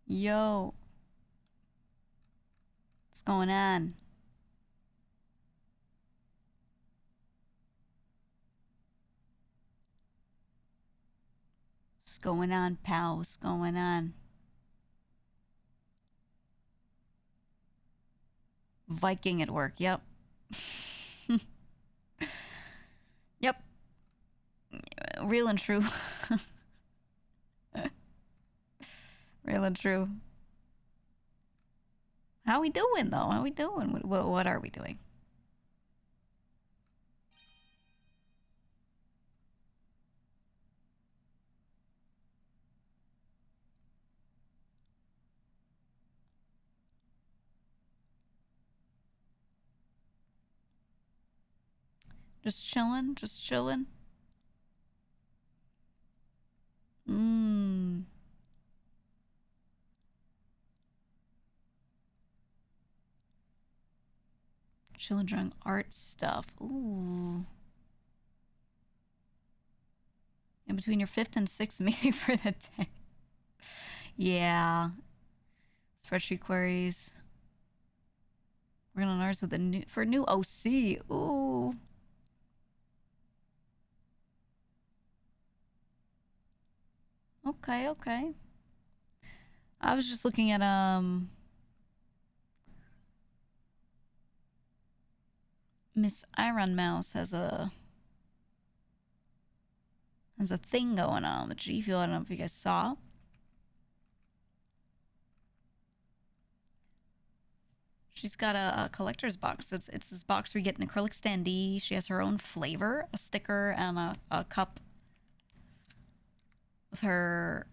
Yo, what's going on? What's going on, pal? What's going on? Viking at work. Yep. Yep. Real and true. Real and true. How we doing though? How we doing? What are we doing? Just chilling. Just chilling. Mmm. Chilling, drawing art stuff. Ooh. In between your fifth and sixth meeting for the day. Yeah. Spreadsheet queries. Working on ours with a new OC. Ooh. Okay, okay. I was just looking at Miss Ironmouse has a thing going on with G-Fuel. I don't know if you guys saw. She's got a collector's box. It's this box where you get an acrylic standee. She has her own flavor, a sticker, and a cup with her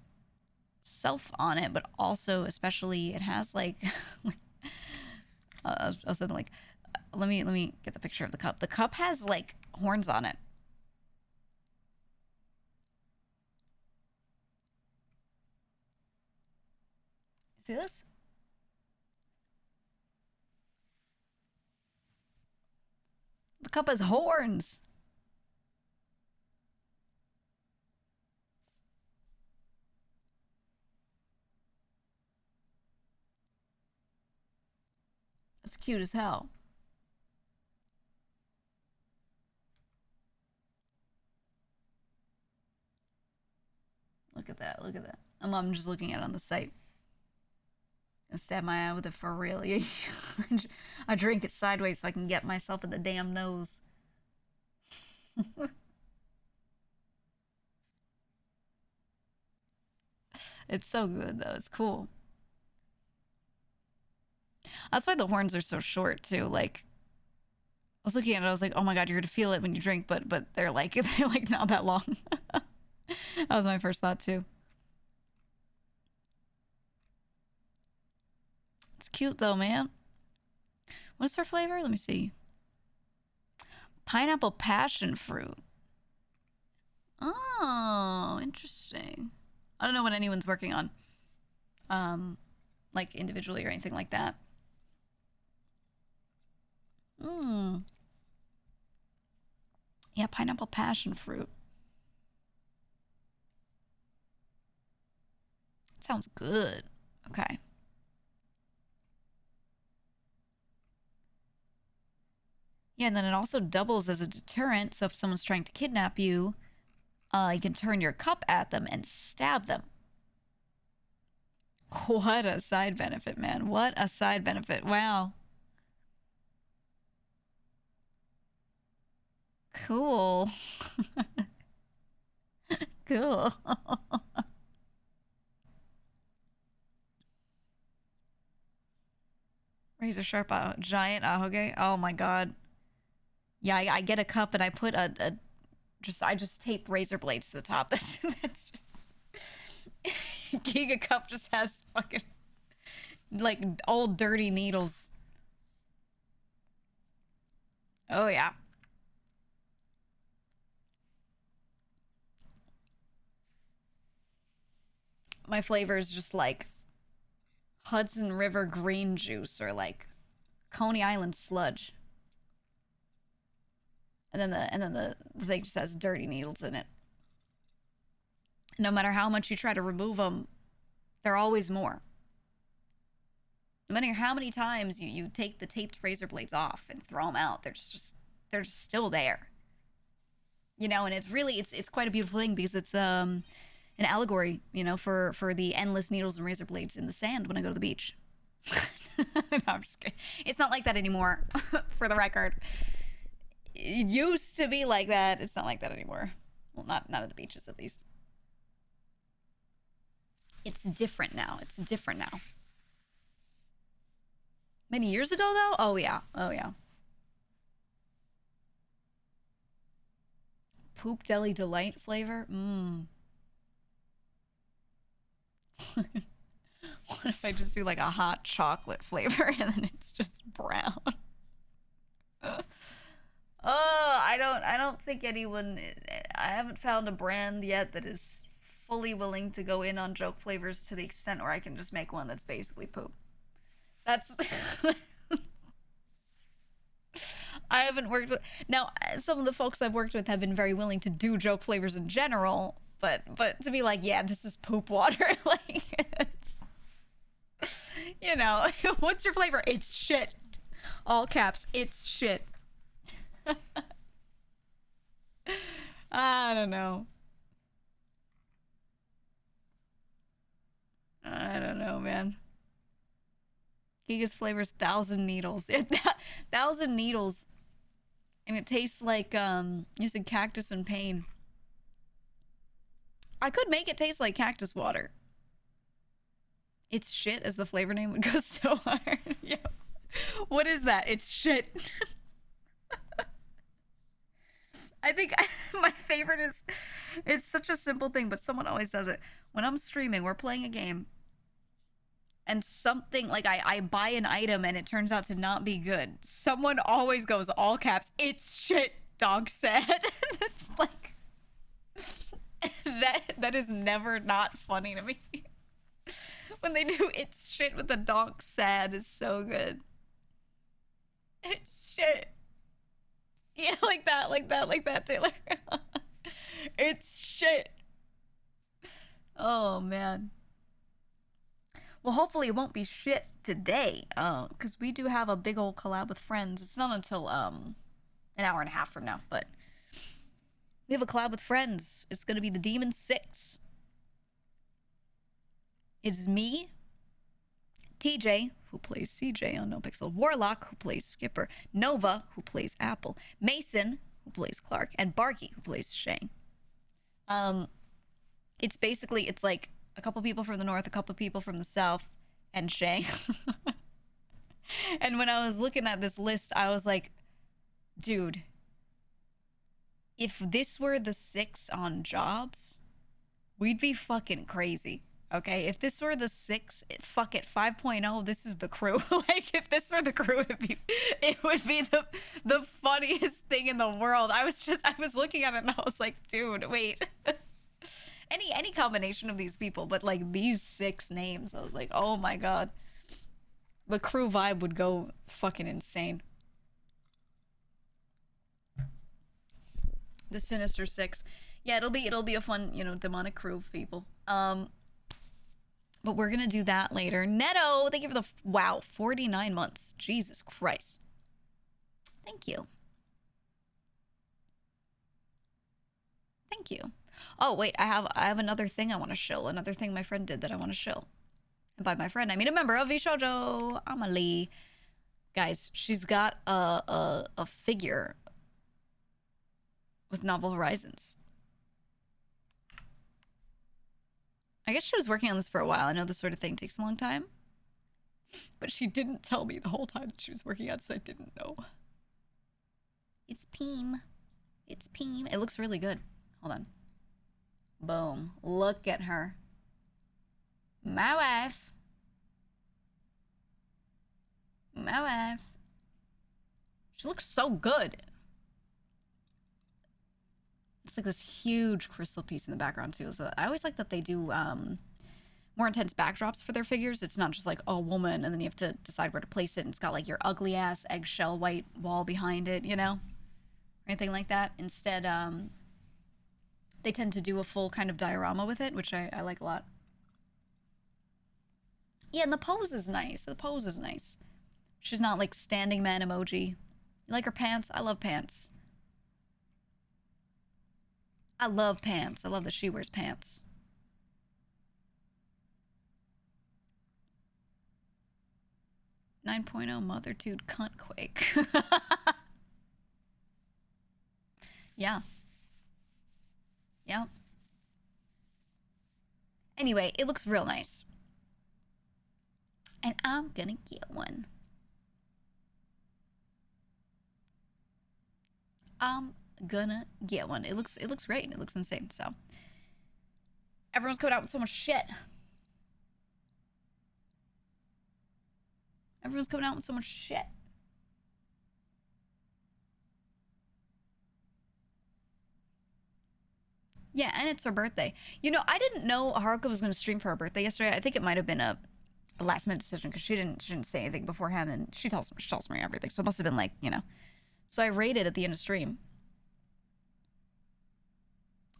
self on it, but also especially it has like I was saying like let me get the picture of the cup. The cup has like horns on it. See this? The cup has horns. It's cute as hell. Look at that. Look at that. I'm just looking at it on the site. I stab my eye with it for real. I drink it sideways so I can get myself in the damn nose. It's so good though. It's cool. That's why the horns are so short too. Like I was looking at it, I was like, oh my god, you're gonna feel it when you drink, but they're like they're like not that long. That was my first thought too. It's cute though, man. What's her flavor? Let me see. Pineapple passion fruit. Oh, interesting. I don't know what anyone's working on. Like individually or anything like that. Mmm. Yeah, pineapple passion fruit. Sounds good. Okay. Yeah, and then it also doubles as a deterrent. So if someone's trying to kidnap you, you can turn your cup at them and stab them. What a side benefit, man. What a side benefit. Wow. Cool. Cool. Razor sharp giant ahoge. Oh my god. Yeah, I get a cup and I put I just tape razor blades to the top. That's just GEEGA cup just has fucking like old dirty needles. Oh yeah. My flavor is just like Hudson River green juice or like Coney Island sludge. And then the thing just has dirty needles in it. No matter how much you try to remove them, they're always more. no matter how many times you take the taped razor blades off and throw them out, they're just still there. You know, and it's quite a beautiful thing because it's an allegory, you know, for the endless needles and razor blades in the sand when I go to the beach. No, I'm just kidding. It's not like that anymore, for the record. It used to be like that. It's not like that anymore. Well, not at the beaches, at least. It's different now. It's different now. Many years ago, though? Oh, yeah. Oh, yeah. Poop Deli Delight flavor? Mmm. What if I just do like a hot chocolate flavor and then it's just brown? Oh, I don't think anyone, I haven't found a brand yet that is fully willing to go in on joke flavors to the extent where I can just make one that's basically poop. That's I haven't worked with, now some of the folks I've worked with have been very willing to do joke flavors in general, but to be like, yeah, this is poop water, like it's, you know, what's your flavor? It's shit. All caps, it's shit. I don't know. I don't know, man. GEEGA's flavors 1,000 needles. 1,000 needles. And it tastes like using cactus and pain. I could make it taste like cactus water. It's shit as the flavor name would go so hard. Yeah. What is that? It's shit. I think my favorite is, it's such a simple thing, but someone always does it. When I'm streaming, we're playing a game, and something, like I buy an item and it turns out to not be good. Someone always goes, all caps, it's shit, dog said. It's like, that is never not funny to me. When they do it's shit with the dog sad is so good. It's shit. Yeah, like that, Taylor. It's shit. Oh, man. Well, hopefully it won't be shit today, because we do have a big old collab with friends. It's not until, an hour and a half from now, but we have a collab with friends. It's gonna be the Demon 6. It's me, TJ, who plays CJ on No Pixel, Warlock, who plays Skipper, Nova, who plays Apple, Mason, who plays Clark, and Barky, who plays Shang. It's basically, it's like a couple people from the north, a couple people from the south, and Shang. And when I was looking at this list, I was like, dude, if this were the 6 on jobs, we'd be fucking crazy. Okay, if this were the 6, fuck it, 5.0, this is the crew. Like, if this were the crew, it would be the funniest thing in the world. I was looking at it and I was like, dude, wait. Any combination of these people, but like these 6 names, I was like, oh my god. The crew vibe would go fucking insane. The Sinister 6. Yeah, it'll be a fun, you know, demonic crew of people. But we're gonna do that later. Neto, thank you for the, wow, 49 months. Jesus Christ. Thank you. Thank you. Oh, wait, I have another thing I want to show. Another thing my friend did that I want to show. And by my friend, I mean a member of Vishojo, Amelie. Guys, she's got a figure with Novel Horizons. I guess she was working on this for a while. I know this sort of thing takes a long time. But she didn't tell me the whole time that she was working on it, so I didn't know. It's Peem. It's Peem. It looks really good. Hold on. Boom. Look at her. My wife. My wife. She looks so good. It's like this huge crystal piece in the background too. So I always like that they do more intense backdrops for their figures. It's not just like a woman and then you have to decide where to place it. And it's got like your ugly ass eggshell white wall behind it, you know, or anything like that. Instead, they tend to do a full kind of diorama with it, which I like a lot. Yeah, and the pose is nice. The pose is nice. She's not like standing man emoji. You like her pants? I love pants. I love pants. I love that she wears pants. .9 mother dude cunt quake. Yeah. Yeah. Anyway, it looks real nice. And I'm gonna get one. I'm gonna get one. It looks great. It looks insane. So everyone's coming out with so much shit. Everyone's coming out with so much shit. Yeah, and it's her birthday. You know, I didn't know Haruka was going to stream for her birthday yesterday. I think it might have been a last minute decision because she didn't say anything beforehand, and she tells me everything. So it must have been like, you know. So I rated at the end of stream,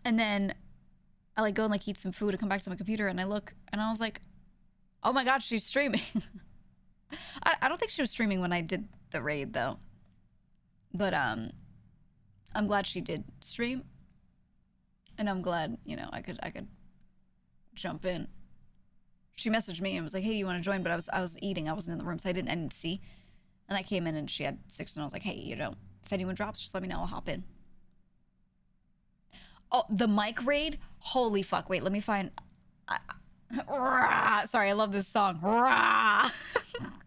and then I like go and like eat some food and come back to my computer, and I look, and I was like, oh my god, she's streaming. I don't think she was streaming when I did the raid though, but I'm glad she did stream, and I'm glad, you know, I could jump in. She messaged me and was like, hey, you want to join? But I was eating. I wasn't in the room, so I didn't see. And I came in and she had 6, and I was like, hey, you know, if anyone drops, just let me know. I'll hop in. Oh, the mic raid? Holy fuck. Wait, let me find... Sorry, I love this song.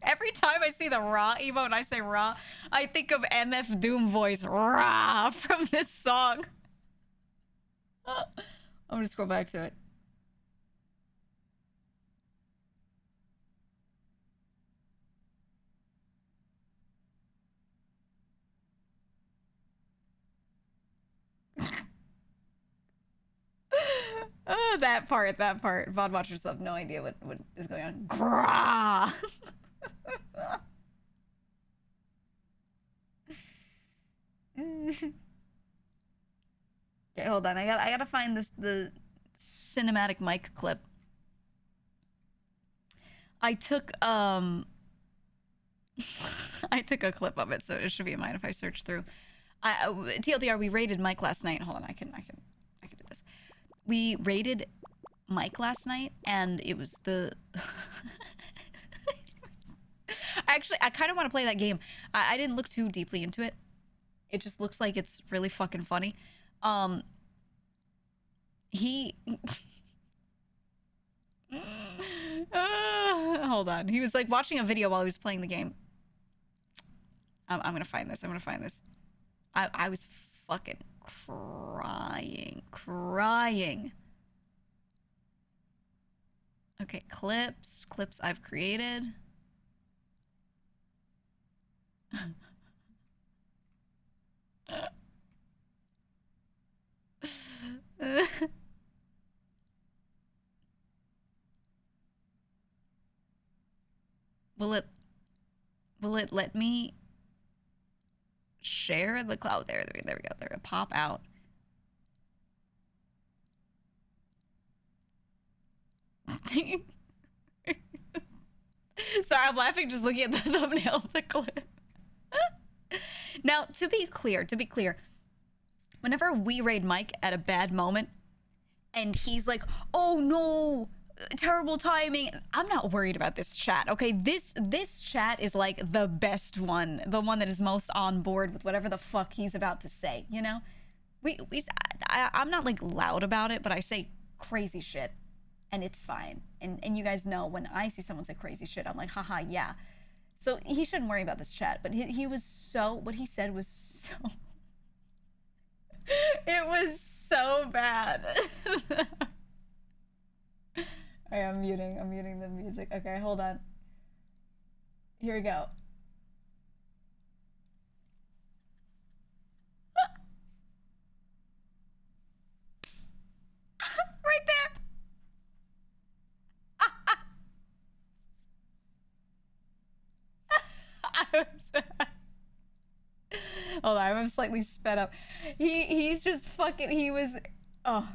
Every time I see the raw emote and I say raw, I think of MF Doom voice from this song. I'm gonna scroll back to it. Oh, that part. VOD watchers have no idea what is going on. Grah! Okay, hold on. I gotta find the cinematic mic clip. I took I took a clip of it, so it should be mine if I search through. TLDR, we rated Mike last night. Hold on, I can do this. We rated Mike last night, and it was the... Actually, I kind of want to play that game. I didn't look too deeply into it. It just looks like it's really fucking funny. He... hold on. He was like watching a video while he was playing the game. I'm gonna find this. I was fucking crying. Okay, clips I've created. Will it let me share the cloud? There we go. There, pop out. Sorry, I'm laughing just looking at the thumbnail of the clip. Now, to be clear, whenever we raid Mike at a bad moment, and he's like, "Oh no, terrible timing," I'm not worried about this chat. Okay, this chat is like the best one, the one that is most on board with whatever the fuck he's about to say. You know, I'm not like loud about it, but I say crazy shit, and it's fine. And you guys know when I see someone say crazy shit, I'm like, haha, yeah. So he shouldn't worry about this chat. But he was so, what he said was so, it was so bad. I'm muting the music. Okay, hold on. Here we go. Right there. Hold on, I'm slightly sped up. He's just fucking, he was, oh.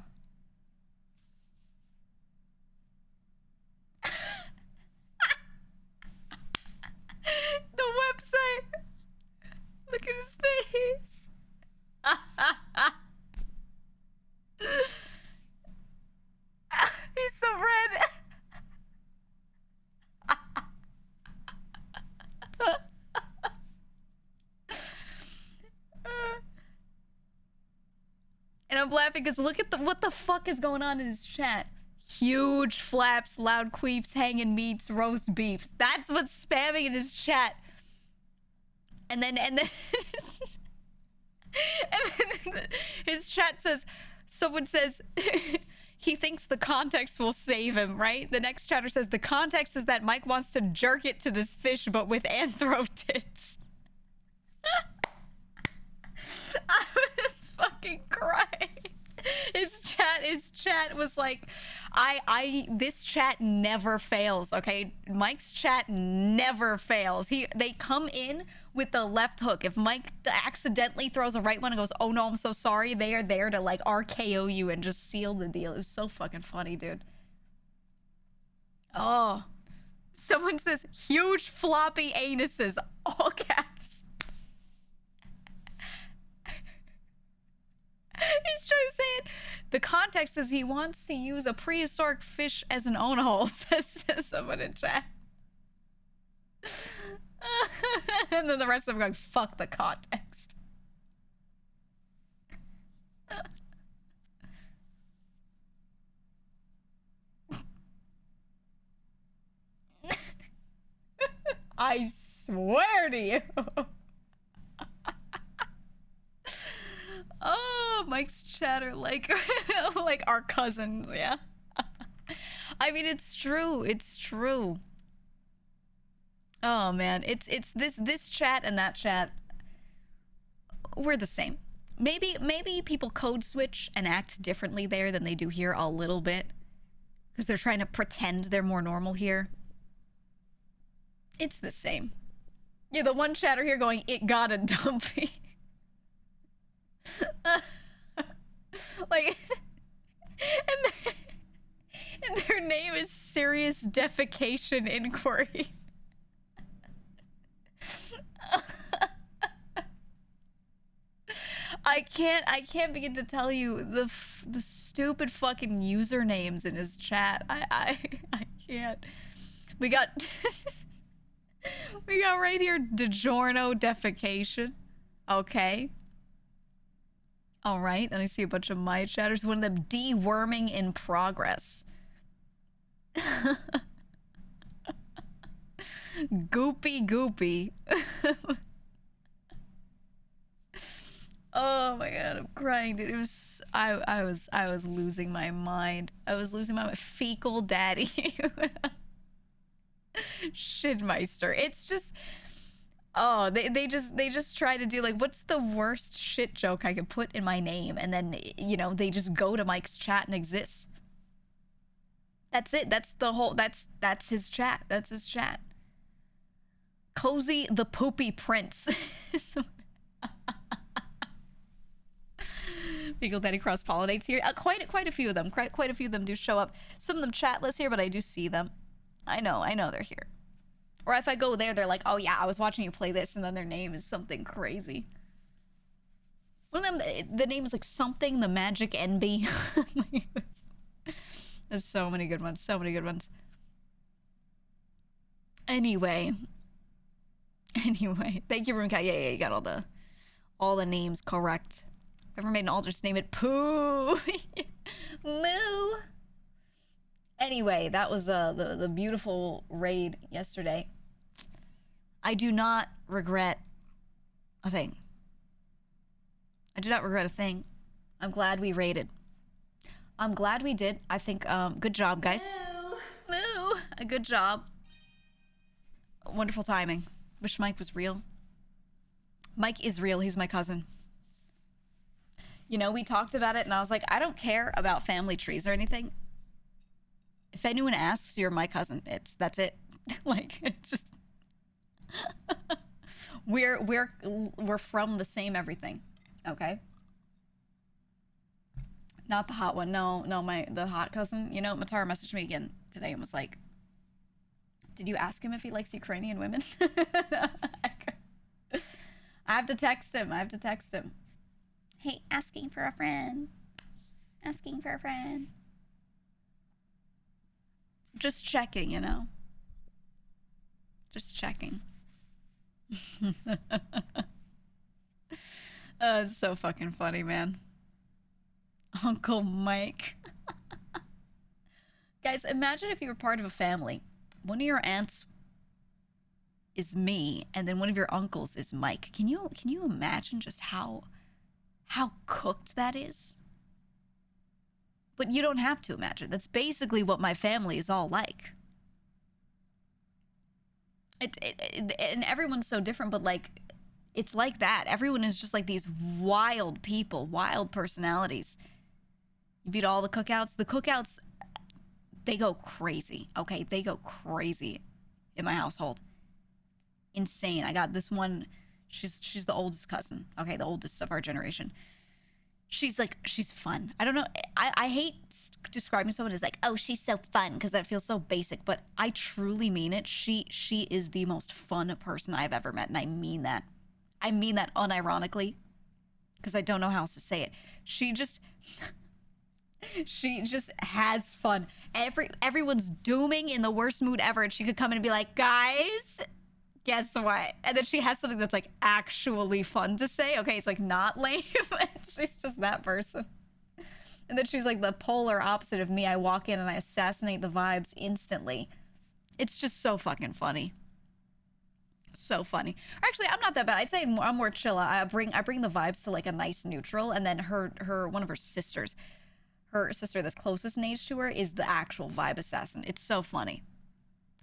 I'm laughing because look at what the fuck is going on in his chat. Huge flaps, loud queeps, hanging meats, roast beefs. That's what's spamming in his chat. And then and then his chat says, someone says, he thinks the context will save him, right? The next chatter says, the context is that Mike wants to jerk it to this fish, but with anthro tits. I was fucking crying. His chat was like, this chat never fails, okay? Mike's chat never fails. They come in with the left hook. If Mike accidentally throws a right one and goes, oh no, I'm so sorry, they are there to like RKO you and just seal the deal. It was so fucking funny, dude. Oh. Someone says, huge floppy anuses, all caps. He's trying to say it. The context is he wants to use a prehistoric fish as an own hole, says someone in chat. And then the rest of them going, fuck the context. I swear to you. Oh, Mike's chatter like like our cousins, yeah. I mean, it's true. It's true. Oh man, it's this chat and that chat. We're the same. Maybe people code switch and act differently there than they do here a little bit, because they're trying to pretend they're more normal here. It's the same. Yeah, the one chatter here going, it got a dumpy. Like, and their name is Serious Defecation Inquiry. I can't begin to tell you the stupid fucking usernames in his chat. I can't. We got we got right here DiGiorno Defecation. Okay. All right, then I see a bunch of my chatters. One of them, deworming in progress. Goopy. Oh my god, I'm crying, dude. It was I was losing my mind. I was losing my mind. Fecal daddy. Shitmeister. It's just, oh, they just try to do like, what's the worst shit joke I could put in my name, and then, you know, they just go to Mike's chat and exist. That's it. That's the whole, that's his chat. That's his chat. Cozy the Poopy Prince. Fecal Daddy cross-pollinates here. Quite a few of them. Quite a few of them do show up. Some of them chatless here, but I do see them. I know they're here. Or if I go there, they're like, oh yeah, I was watching you play this, and then their name is something crazy. One of them, the name is like something the Magic NB. There's so many good ones. So many good ones. Anyway, thank you, Roomcat. Yeah, you got all the names correct. If ever made an altar, just name it Pooh. Moo. Anyway, that was the beautiful raid yesterday. I do not regret a thing. I do not regret a thing. I'm glad we raided. I'm glad we did. I think, good job, guys. Moo. A good job. Wonderful timing. Wish Mike was real. Mike is real. He's my cousin. You know, we talked about it, and I was like, I don't care about family trees or anything. If anyone asks, you're my cousin. That's it. Like, it's just we're from the same everything. Okay? Not the hot one. No, the hot cousin. You know, Matara messaged me again today and was like, did you ask him if he likes Ukrainian women? I have to text him. Hey, asking for a friend. Just checking, you know? Just checking. It's so fucking funny, man. Uncle Mike. Guys, imagine if you were part of a family. One of your aunts is me, and then one of your uncles is Mike. Can you imagine just how cooked that is? But you don't have to imagine. That's basically what my family is all like. And everyone's so different, but like, it's like that. Everyone is just like these wild people, wild personalities. You beat all the cookouts. The cookouts, they go crazy. Okay, they go crazy in my household. Insane. I got this one. She's the oldest cousin. Okay, the oldest of our generation. She's fun. I don't know. I hate describing someone as like, oh, she's so fun, because that feels so basic. But I truly mean it. She is the most fun person I've ever met, and I mean that. I mean that unironically, because I don't know how else to say it. She just has fun. Everyone's dooming in the worst mood ever, and she could come in and be like, guys, guess what? And then she has something that's like actually fun to say. Okay, it's like not lame. She's just that person. And then she's like the polar opposite of me. I walk in and I assassinate the vibes instantly. It's just so fucking funny. So funny. Actually, I'm not that bad. I'd say I'm more chill. I bring the vibes to like a nice neutral, and then one of her sisters, her sister that's closest in age to her, is the actual vibe assassin. It's so funny.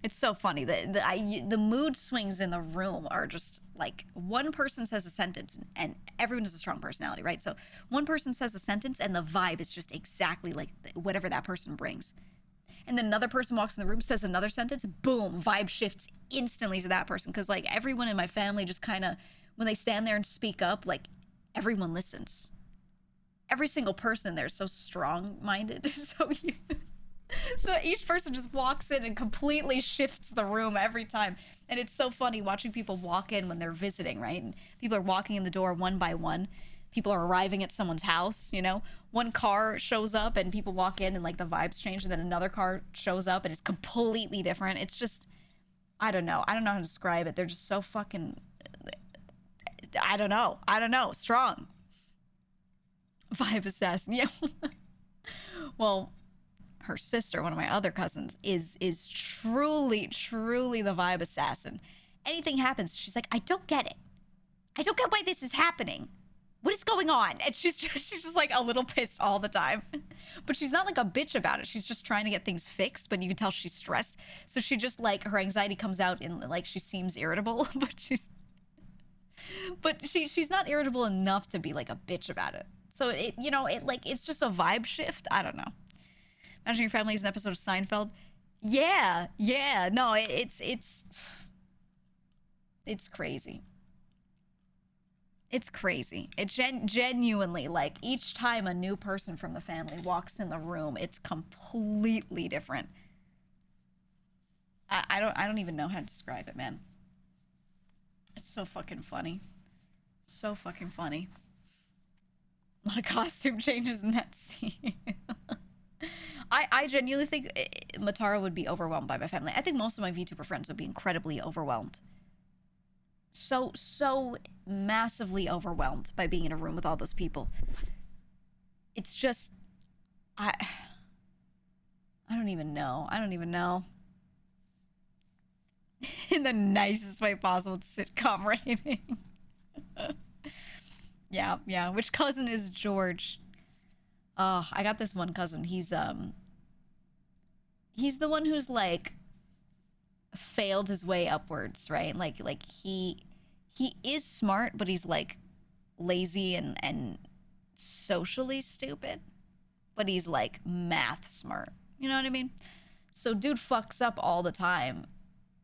It's so funny. The mood swings in the room are just like, one person says a sentence and everyone has a strong personality, right? So one person says a sentence and the vibe is just exactly like whatever that person brings. And then another person walks in the room, says another sentence, boom, vibe shifts instantly to that person. Because like everyone in my family just kind of, when they stand there and speak up, like everyone listens. Every single person in there is so strong-minded. So each person just walks in and completely shifts the room every time. And it's so funny watching people walk in when they're visiting, right? And people are walking in the door one by one. People are arriving at someone's house, you know? One car shows up and people walk in and like the vibes change, and then another car shows up and it's completely different. It's just, I don't know how to describe it. They're just so fucking, I don't know, strong. Vibe assassin, yeah. Well, her sister, one of my other cousins, is truly the vibe assassin. Anything happens, she's like, I don't get it. I don't get why this is happening. What is going on? And she's just like a little pissed all the time. But she's not like a bitch about it. She's just trying to get things fixed, but you can tell she's stressed. So she just like, her anxiety comes out in like, she seems irritable, but she's not irritable enough to be like a bitch about it. So it's just a vibe shift. I don't know. Imagine your family is an episode of Seinfeld. Yeah. No, it's crazy. It's crazy. It genuinely, like, each time a new person from the family walks in the room, it's completely different. I don't even know how to describe it, man. It's so fucking funny. So fucking funny. A lot of costume changes in that scene. I genuinely think Matara would be overwhelmed by my family. I think most of my VTuber friends would be incredibly overwhelmed. So massively overwhelmed by being in a room with all those people. It's just, I don't even know. In the nicest way possible, sitcom rating. Yeah. Which cousin is George? Oh, I got this one cousin. He's the one who's like failed his way upwards, right? Like he is smart, but he's like lazy and socially stupid, but he's like math smart. You know what I mean? So dude fucks up all the time,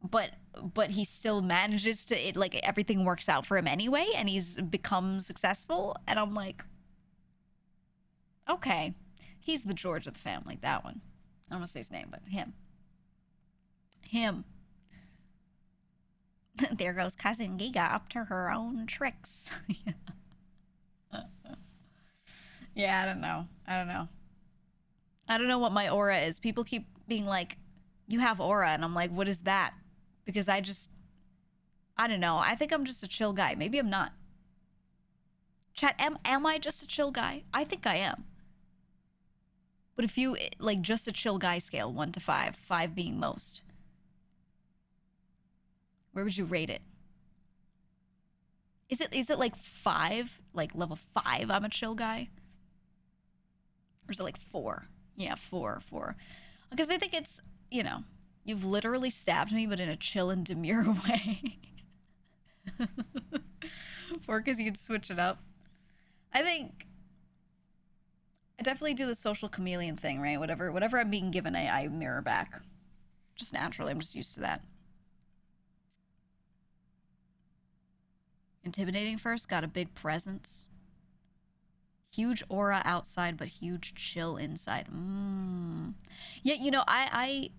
but he still manages to, it like everything works out for him anyway, and he's become successful. And I'm like, okay, he's the George of the family. That one. I don't want to say his name, but him. There goes cousin GEEGA up to her own tricks. Yeah, I don't know. I don't know what my aura is. People keep being like, you have aura, and I'm like, what is that? Because I don't know. I think I'm just a chill guy. Maybe I'm not. Chat, am I just a chill guy? I think I am. But if you, like, just a chill guy scale, 1 to 5, 5 being most, where would you rate it? Is it like 5, like level 5, I'm a chill guy? Or is it like 4? Yeah, 4. Because I think it's, you know, you've literally stabbed me, but in a chill and demure way. Or because you could switch it up. I think I definitely do the social chameleon thing, right? Whatever I'm being given, I mirror back. Just naturally, I'm just used to that. Intimidating first, got a big presence. Huge aura outside, but huge chill inside. Yeah, you know, I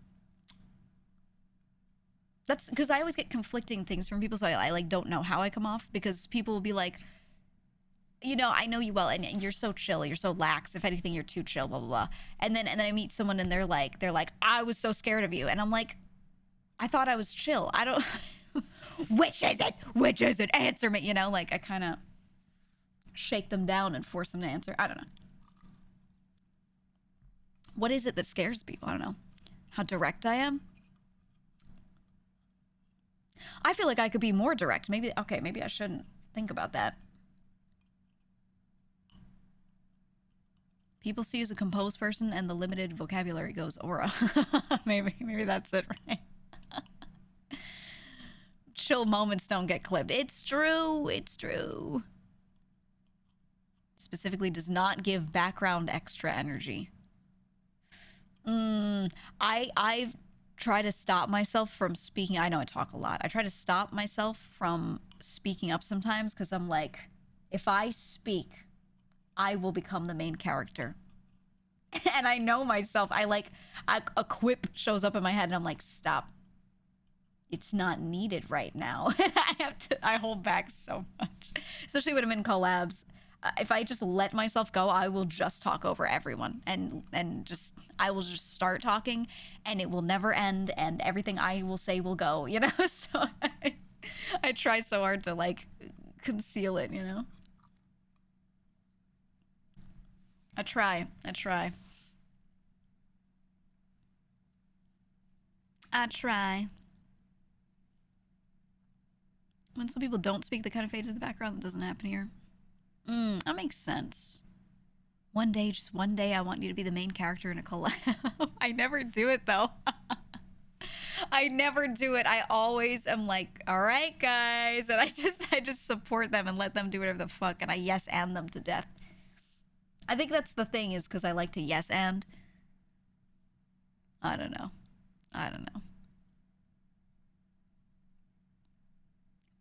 that's because I always get conflicting things from people, so I like don't know how I come off, because people will be like, you know, I know you well, and you're so chill, you're so lax. If anything, you're too chill, blah blah blah. And then I meet someone, and they're like, I was so scared of you, and I'm like, I thought I was chill. I don't. Which is it? Which is it? Answer me. You know, like I kind of shake them down and force them to answer. I don't know. What is it that scares people? I don't know. How direct I am? I feel like I could be more direct. Maybe I shouldn't think about that. People see you as a composed person, and the limited vocabulary goes aura. maybe that's it, right? Chill moments don't get clipped. It's true. Specifically does not give background extra energy. I've tried to stop myself from speaking. I know I talk a lot. I try to stop myself from speaking up sometimes, because I'm like, if I speak, I will become the main character. And I know myself. A quip shows up in my head, and I'm like, stop. It's not needed right now. I hold back so much, especially when I'm in collabs. If I just let myself go, I will just talk over everyone, and I will just start talking, and it will never end, and everything I will say will go, you know. So I try so hard to like conceal it, you know. I try. When some people don't speak, they kind of fade to the background. That doesn't happen here. That makes sense. Just one day, I want you to be the main character in a collab. I never do it, though. I never do it. I always am like, all right, guys. And I just support them and let them do whatever the fuck. And I yes and them to death. I think that's the thing, is because I like to yes and. I don't know.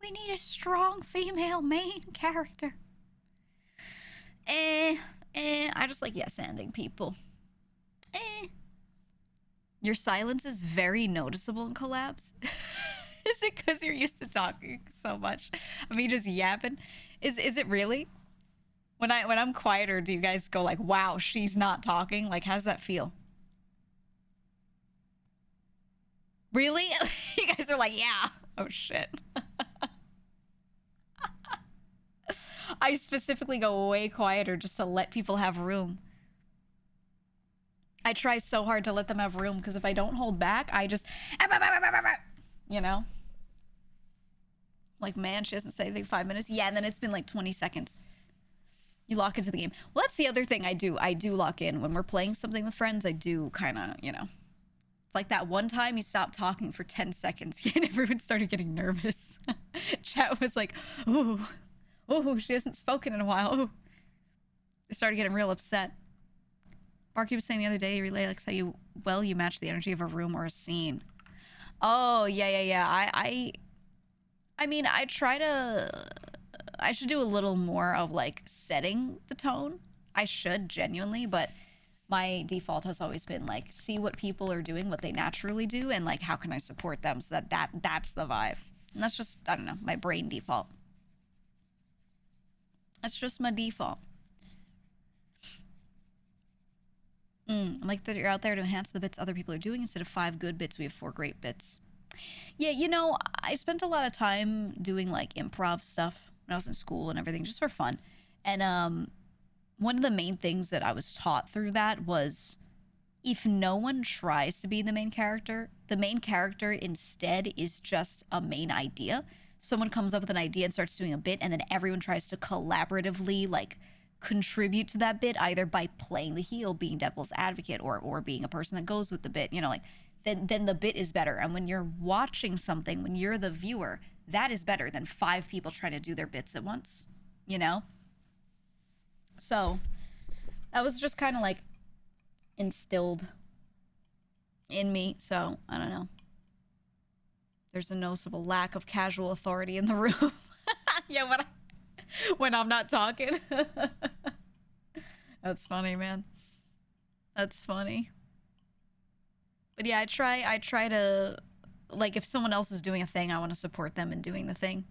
We need a strong female main character. I just like yes-anding people. Your silence is very noticeable in collabs. Is it because you're used to talking so much? I mean, just yapping. Is it really? When I'm quieter, do you guys go like, wow, she's not talking? Like, how does that feel? Really? You guys are like, yeah. Oh, shit. I specifically go way quieter just to let people have room. I try so hard to let them have room, because if I don't hold back, I just, you know? Like, man, she doesn't say anything 5 minutes. Yeah, and then it's been like 20 seconds. You lock into the game. Well, that's the other thing I do. I do lock in. When we're playing something with friends, I do kind of, you know. It's like that one time you stopped talking for 10 seconds and everyone started getting nervous. Chat was like, ooh, she hasn't spoken in a while. Ooh. They started getting real upset. Barky was saying the other day, he really likes how you match the energy of a room or a scene. Oh, yeah. I mean, I should do a little more of like setting the tone. I should, genuinely, but my default has always been like, see what people are doing, what they naturally do, and like, how can I support them, so that's the vibe. And that's just, I don't know, my brain default. That's just my default. I like that you're out there to enhance the bits other people are doing. Instead of 5 good bits, we have 4 great bits. Yeah, you know, I spent a lot of time doing like improv stuff when I was in school and everything, just for fun. And one of the main things that I was taught through that was if no one tries to be the main character instead is just a main idea. Someone comes up with an idea and starts doing a bit, and then everyone tries to collaboratively like contribute to that bit, either by playing the heel, being devil's advocate, or being a person that goes with the bit, you know, like then the bit is better. And when you're watching something, when you're the viewer, that is better than 5 people trying to do their bits at once, you know? So that was just kind of like instilled in me. So I don't know. There's a noticeable lack of casual authority in the room. Yeah, when I'm not talking. That's funny, man. That's funny. But yeah, I try to, like, if someone else is doing a thing, I want to support them in doing the thing.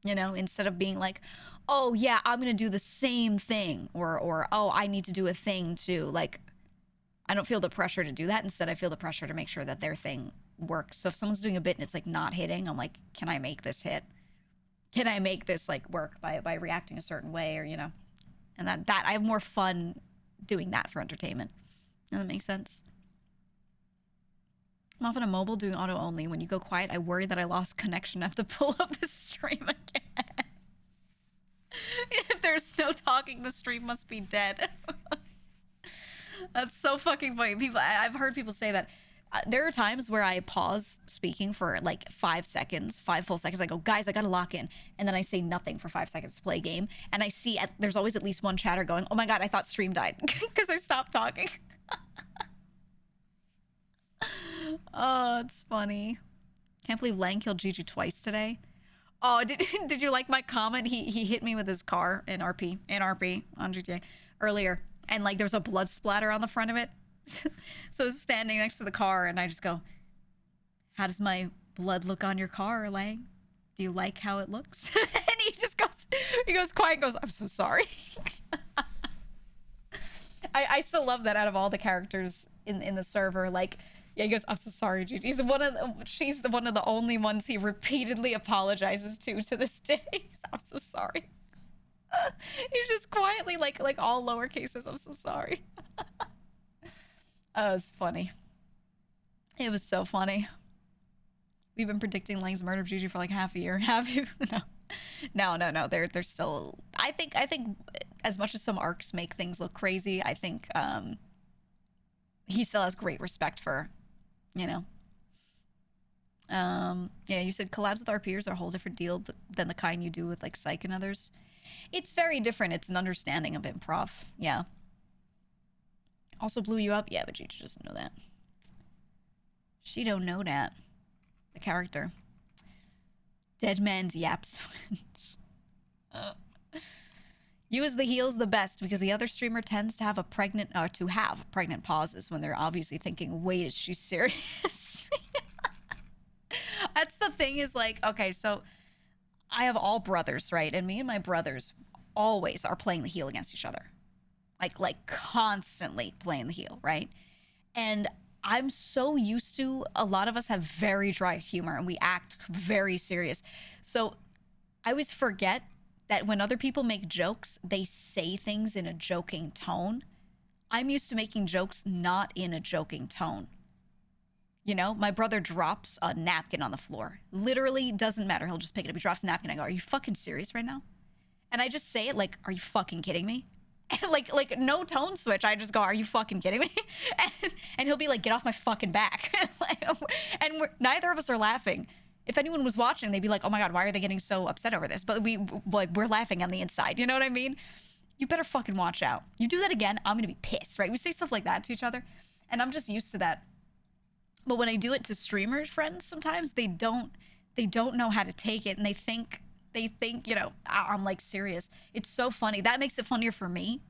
You know, instead of being like, oh yeah, I'm gonna do the same thing, or oh, I need to do a thing too. Like, I don't feel the pressure to do that. Instead, I feel the pressure to make sure that their thing works. So if someone's doing a bit and it's like not hitting, I'm like, can I make this hit? Can I make this like work by reacting a certain way, or, you know? And that I have more fun doing that for entertainment. Does that make sense? I'm often on mobile doing auto only. When you go quiet, I worry that I lost connection. I have to pull up the stream again. If there's no talking, the stream must be dead. That's so fucking funny. I've heard people say that. There are times where I pause speaking for like 5 seconds, 5 full seconds. I go, guys, I gotta lock in. And then I say nothing for 5 seconds to play a game. And I see there's always at least one chatter going, oh my god, I thought stream died because I stopped talking. Oh, it's funny. Can't believe Lang killed Gigi twice today. Oh, did you like my comment? He hit me with his car in RP on GTA earlier, and like there's a blood splatter on the front of it. So I was standing next to the car, and I just go, how does my blood look on your car, Lang? Do you like how it looks? And he goes quiet and goes, I'm so sorry. I still love that out of all the characters in the server. Like, yeah, he goes, I'm so sorry, Gigi. She's one of the only ones he repeatedly apologizes to this day. I'm so sorry. He's just quietly, like all lower cases, I'm so sorry. Oh, it was funny. It was so funny. We've been predicting Lang's murder of Gigi for like half a year. Have you? No. They're still. I think as much as some arcs make things look crazy, I think he still has great respect for, you know. Yeah, you said collabs with our peers are a whole different deal than the kind you do with like Psych and others. It's very different. It's an understanding of improv. Yeah. Also blew you up? Yeah, but Gigi doesn't know that. She don't know that. The character. Dead man's yap switch. You as the heel's the best because the other streamer tends to have pregnant pauses when they're obviously thinking, wait, is she serious? That's the thing is like, okay, so I have all brothers, right? And me and my brothers always are playing the heel against each other. Like constantly playing the heel, right? And I'm so used to, a lot of us have very dry humor and we act very serious. So I always forget that when other people make jokes, they say things in a joking tone. I'm used to making jokes not in a joking tone. You know, my brother drops a napkin on the floor. Literally doesn't matter. He'll just pick it up. He drops a napkin. I go, are you fucking serious right now? And I just say it like, are you fucking kidding me? like no tone switch. I just go, are you fucking kidding me? And he'll be like, get off my fucking back. And neither of us are laughing. If anyone was watching, they'd be like, oh my god, why are they getting so upset over this? But we're laughing on the inside. You know what I mean? You better fucking watch out. You do that again, I'm gonna be pissed, right? We say stuff like that to each other, and I'm just used to that. But when I do it to streamer friends, sometimes they don't know how to take it, and they think, you know, I'm like serious. It's so funny. That makes it funnier for me.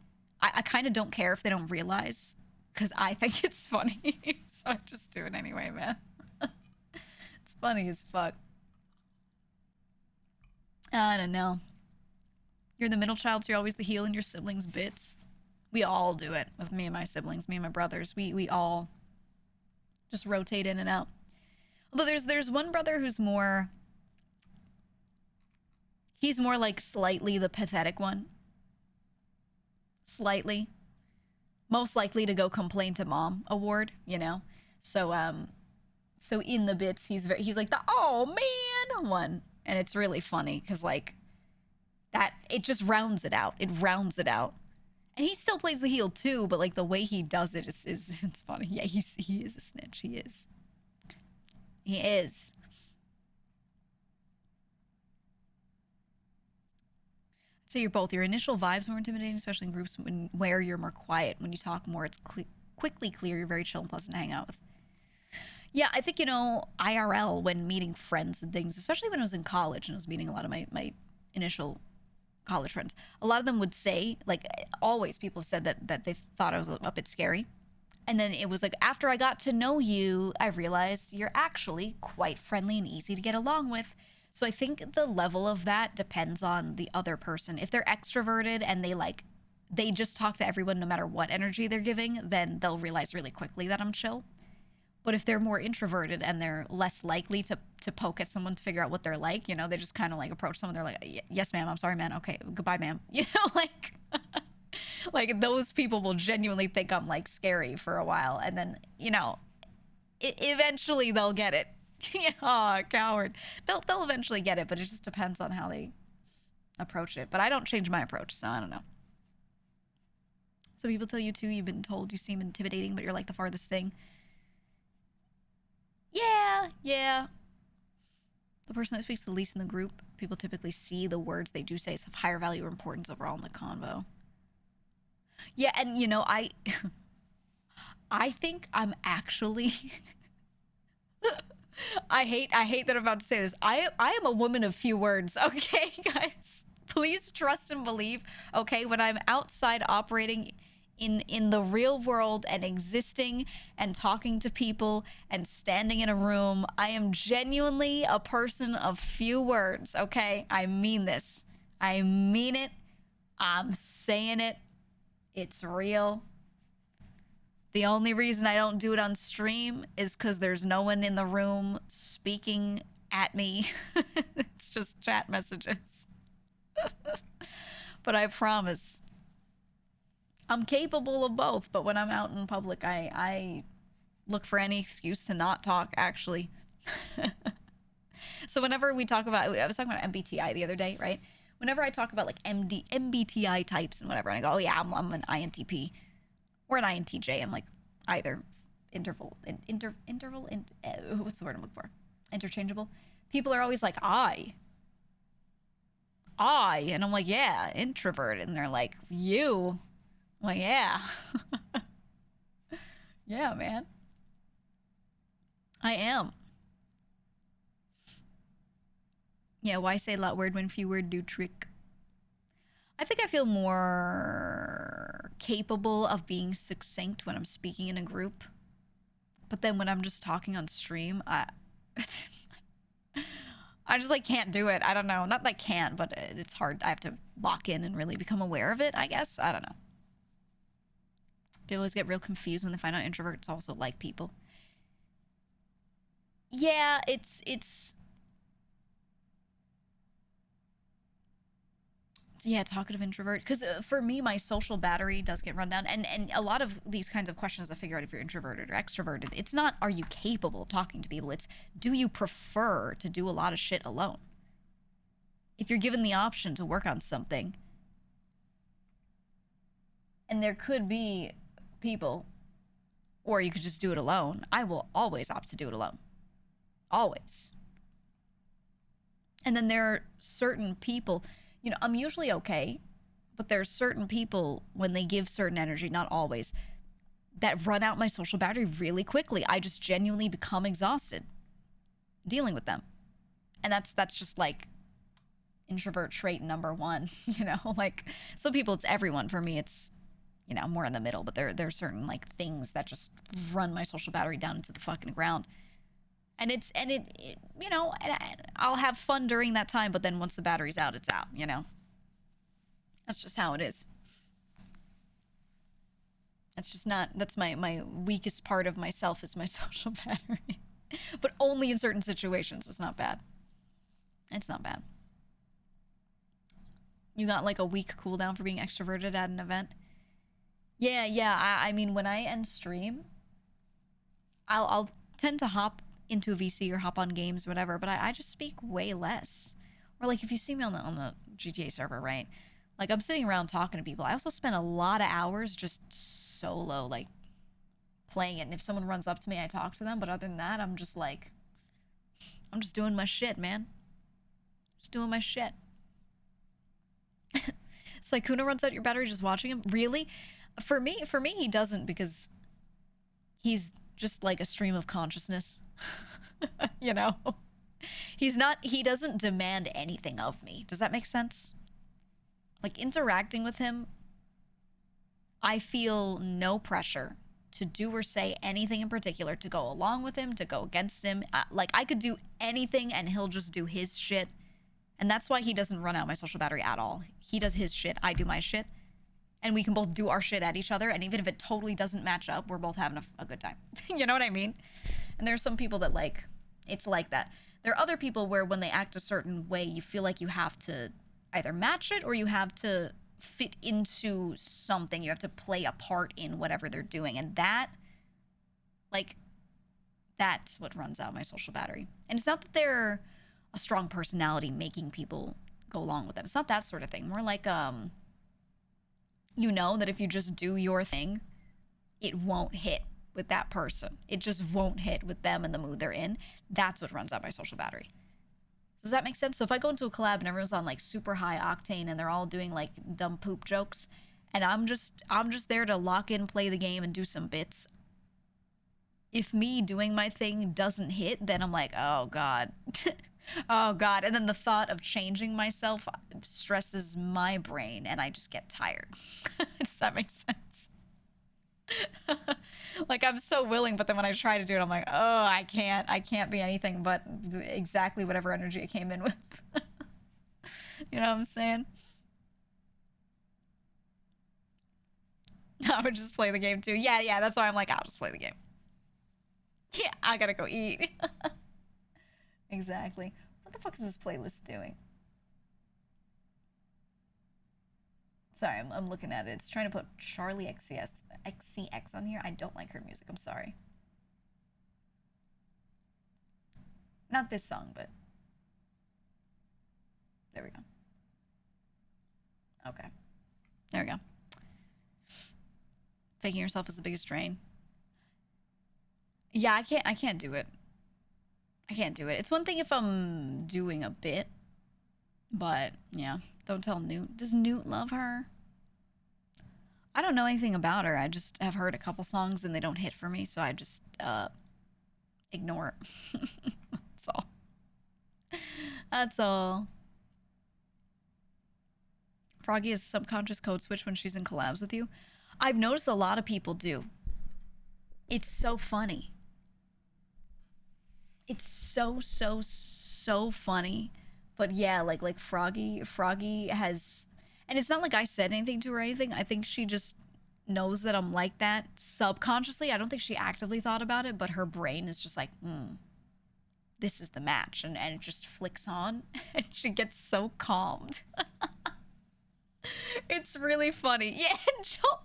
I kind of don't care if they don't realize, because I think it's funny. So I just do it anyway, man. It's funny as fuck. I don't know. You're the middle child, so you're always the heel in your siblings' bits. We all do it with me and my siblings, me and my brothers. We all just rotate in and out. Although there's one brother who's more... He's more like slightly the pathetic one. Slightly. most likely to go complain to mom award, you know? So, so in the bits, he's like the oh man one. And it's really funny because, like, that, it just rounds it out. It rounds it out. And he still plays the heel too, but like the way he does it is it's funny. Yeah, he is a snitch. He is. He is. I'd say you're both. Your initial vibes more intimidating, especially in groups where you're more quiet. When you talk more, it's quickly clear you're very chill and pleasant to hang out with. Yeah, I think, you know, IRL, when meeting friends and things, especially when I was in college and I was meeting a lot of my initial college friends, a lot of them would say, like, always people have said that they thought I was a bit scary. And then it was like, after I got to know you, I realized you're actually quite friendly and easy to get along with. So I think the level of that depends on the other person. If they're extroverted and they just talk to everyone no matter what energy they're giving, then they'll realize really quickly that I'm chill. But if they're more introverted and they're less likely to poke at someone to figure out what they're like, you know, they just kind of like approach someone. They're like, yes, ma'am. I'm sorry, man. Okay. Goodbye, ma'am. You know, like, like those people will genuinely think I'm like scary for a while. And then, you know, eventually they'll get it. Oh, coward. They'll eventually get it, but it just depends on how they approach it. But I don't change my approach, so I don't know. So people tell you too, you've been told you seem intimidating, but you're like the farthest thing. Yeah. The person that speaks the least in the group, people typically see the words they do say as of higher value or importance overall in the convo. Yeah, and you know, I think I'm actually I hate that I'm about to say this. I am a woman of few words, okay, guys? Please trust and believe, okay, when I'm outside operating in the real world and existing and talking to people and standing in a room, I am genuinely a person of few words, okay? I mean this. I mean it. I'm saying it. It's real. The only reason I don't do it on stream is because there's no one in the room speaking at me. It's just chat messages. But I promise, I'm capable of both, but when I'm out in public, I look for any excuse to not talk, actually. So whenever we talk about, I was talking about MBTI the other day, right? Whenever I talk about like MBTI types and whatever, and I go, oh yeah, I'm an INTP or an INTJ. I'm like either interval, what's the word I'm looking for? Interchangeable. People are always like, and I'm like, yeah, introverted. And they're like, you? I'm like, yeah. Yeah, man. I am. Yeah, why say a lot word when few word do trick? I think I feel more capable of being succinct when I'm speaking in a group. But then when I'm just talking on stream, I just like can't do it. I don't know. Not that I can't, but it's hard. I have to lock in and really become aware of it, I guess. I don't know. People always get real confused when they find out introverts also like people. Yeah, it's yeah, talkative introvert. Because for me, my social battery does get run down. And a lot of these kinds of questions to figure out if you're introverted or extroverted, it's not, are you capable of talking to people? It's, do you prefer to do a lot of shit alone? If you're given the option to work on something, and there could be people, or you could just do it alone, I will always opt to do it alone. Always. And then there are certain people, you know, I'm usually okay, but there's certain people when they give certain energy, not always, that run out my social battery really quickly. I just genuinely become exhausted dealing with them. And that's just like introvert trait number one, you know, like some people it's everyone. For me it's, you know, more in the middle, but there are certain like things that just run my social battery down into the fucking ground. And it you know, I'll have fun during that time, but then once the battery's out, it's out, you know? That's just how it is. That's just not, that's my weakest part of myself is my social battery. But only in certain situations. It's not bad. It's not bad. You got like a week cooldown for being extroverted at an event? Yeah, yeah. I mean, when I end stream, I'll tend to hop into a VC or hop on games, or whatever. But I just speak way less. Or like if you see me on the GTA server, right? Like I'm sitting around talking to people. I also spend a lot of hours just solo, like playing it. And if someone runs up to me, I talk to them. But other than that, I'm just like, I'm just doing my shit, man. Just doing my shit. So like Kuna runs out your battery just watching him. Really? For me, he doesn't because he's just like a stream of consciousness. you know? He's not, he doesn't demand anything of me. Does that make sense? Like interacting with him, I feel no pressure to do or say anything in particular, to go along with him, to go against him. Like I could do anything and he'll just do his shit. And that's why he doesn't run out my social battery at all. He does his shit, I do my shit. And we can both do our shit at each other. And even if it totally doesn't match up, we're both having a good time. You know what I mean? And there's some people that like, it's like that. There are other people where when they act a certain way, you feel like you have to either match it or you have to fit into something. You have to play a part in whatever they're doing. And that, like, that's what runs out my social battery. And it's not that they're a strong personality making people go along with them. It's not that sort of thing. More like, you know that if you just do your thing, it won't hit with that person. It just won't hit with them and the mood they're in. That's what runs out my social battery. Does that make sense? So if I go into a collab and everyone's on like super high octane and they're all doing like dumb poop jokes, and I'm just there to lock in, play the game, and do some bits. If me doing my thing doesn't hit, then I'm like, oh god. Oh god. And then the thought of changing myself stresses my brain and I just get tired. Does that make sense? Like I'm so willing, but then when I try to do it, I'm like, oh, I can't be anything but exactly whatever energy I came in with. You know what I'm saying? I would just play the game too. Yeah, yeah, that's why I'm like, I'll just play the game. Yeah, I gotta go eat. Exactly. What the fuck is this playlist doing? Sorry, I'm looking at it. It's trying to put Charlie XCX on here. I don't like her music. I'm sorry. Not this song, but there we go. Okay. There we go. Faking yourself is the biggest drain. Yeah, I can't do it. I can't do it. It's one thing if I'm doing a bit, but yeah, don't tell Newt. Does Newt love her? I don't know anything about her. I just have heard a couple songs and they don't hit for me, so I just ignore it. That's all. That's all. Froggy has a subconscious code switch when she's in collabs with you. I've noticed a lot of people do. It's so funny. It's so funny. But yeah, like Froggy has, and it's not like I said anything to her or anything. I think she just knows that I'm like that subconsciously. I don't think she actively thought about it, but her brain is just like, this is the match, and it just flicks on, and she gets so calmed. It's really funny. Yeah, Joel.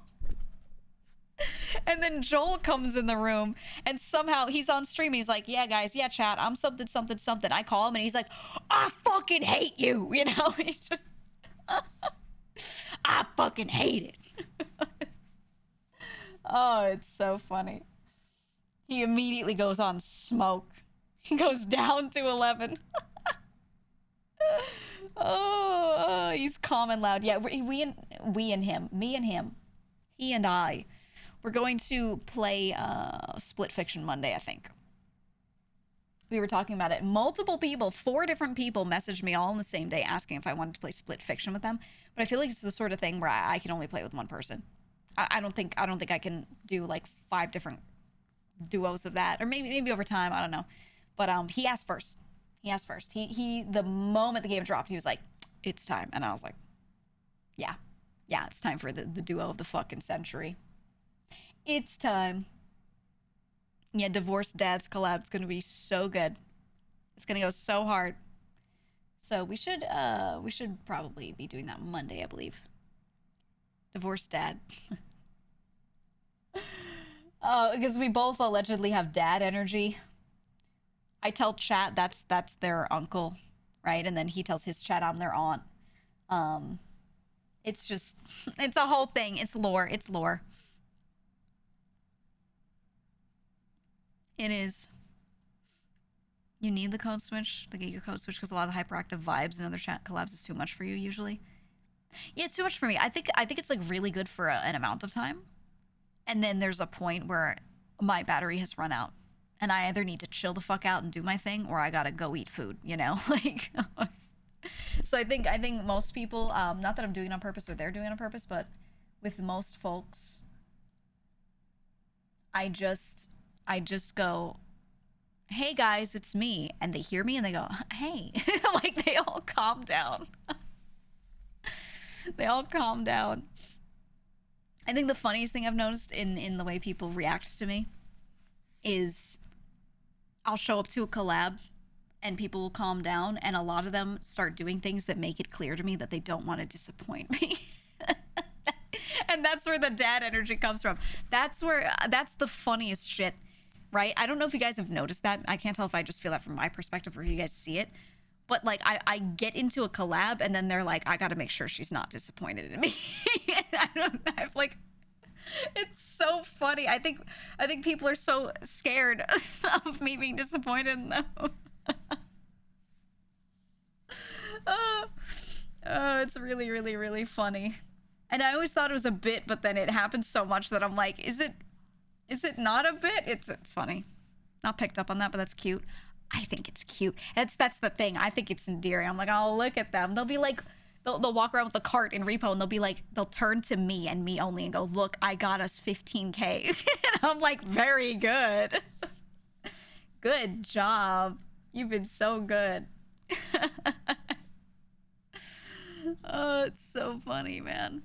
And then Joel comes in the room and somehow he's on stream. He's like, yeah, guys, yeah, chat, I'm something, something, something. I call him and he's like, I fucking hate you. You know, he's just, I fucking hate it. Oh, it's so funny. He immediately goes on smoke. He goes down to 11. Oh, he's calm and loud. Yeah, we and him, me and him, he and I. We're going to play Split Fiction Monday, I think. We were talking about it. Multiple people, 4 different people messaged me all on the same day asking if I wanted to play Split Fiction with them. But I feel like it's the sort of thing where I can only play with one person. I don't think I can do like 5 different duos of that, or maybe over time. I don't know. But he asked first. He the moment the game dropped, he was like, "It's time," and I was like, "Yeah, it's time for the duo of the fucking century. It's time." Yeah, Divorced Dad's collab's gonna be so good. It's gonna go so hard. So we should probably be doing that Monday, I believe. Divorced Dad. Because we both allegedly have dad energy. I tell chat that's their uncle, right? And then he tells his chat I'm their aunt. Um, it's just, it's a whole thing. It's lore. It's lore. It is. You need the code switch, the GEEGA code switch, because a lot of the hyperactive vibes and other chat collabs is too much for you usually. Yeah, it's too much for me. I think it's like really good for an amount of time, and then there's a point where my battery has run out, and I either need to chill the fuck out and do my thing, or I gotta go eat food. You know, like. So I think most people, not that I'm doing it on purpose or they're doing it on purpose, but with most folks, I just go, hey guys, it's me, and they hear me and they go, hey, like they all calm down. They all calm down. I think the funniest thing I've noticed in the way people react to me is I'll show up to a collab and people will calm down, and a lot of them start doing things that make it clear to me that they don't want to disappoint me. And that's where the dad energy comes from. That's the funniest shit, right? I don't know if you guys have noticed that. I can't tell if I just feel that from my perspective or if you guys see it. But like I get into a collab and then they're like, I gotta make sure she's not disappointed in me. And I've like, it's so funny. I think people are so scared of me being disappointed in them. It's really, really, really funny. And I always thought it was a bit, but then it happens so much that I'm like, is it not a bit? It's funny. Not picked up on that, but that's cute. I think it's cute. That's the thing. I think it's endearing. I'm like, oh, look at them. They'll be like, they'll walk around with the cart in repo and they'll be like, they'll turn to me and me only and go, look, I got us 15K. And I'm like, very good. Good job. You've been so good. Oh, it's so funny, man.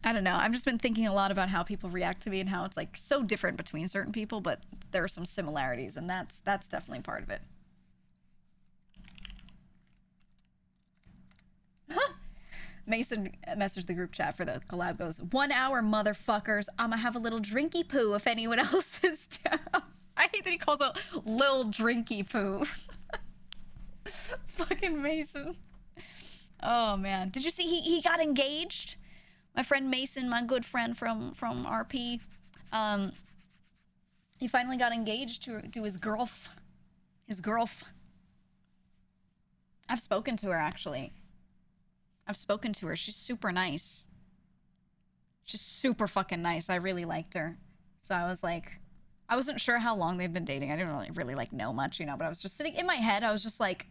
I don't know. I've just been thinking a lot about how people react to me and how it's like so different between certain people, but there are some similarities, and that's definitely part of it. Mason messaged the group chat for the collab, goes, 1 hour, motherfuckers. I'ma have a little drinky poo if anyone else is down. I hate that he calls it lil drinky poo. Fucking Mason. Oh man, did you see he got engaged? My friend Mason, my good friend from RP, he finally got engaged to his girlf. His girlf. I've spoken to her, actually. I've spoken to her. She's super nice. She's super fucking nice. I really liked her. So I was like, I wasn't sure how long they've been dating. I didn't really like know much, you know, but I was just sitting in my head. I was just like,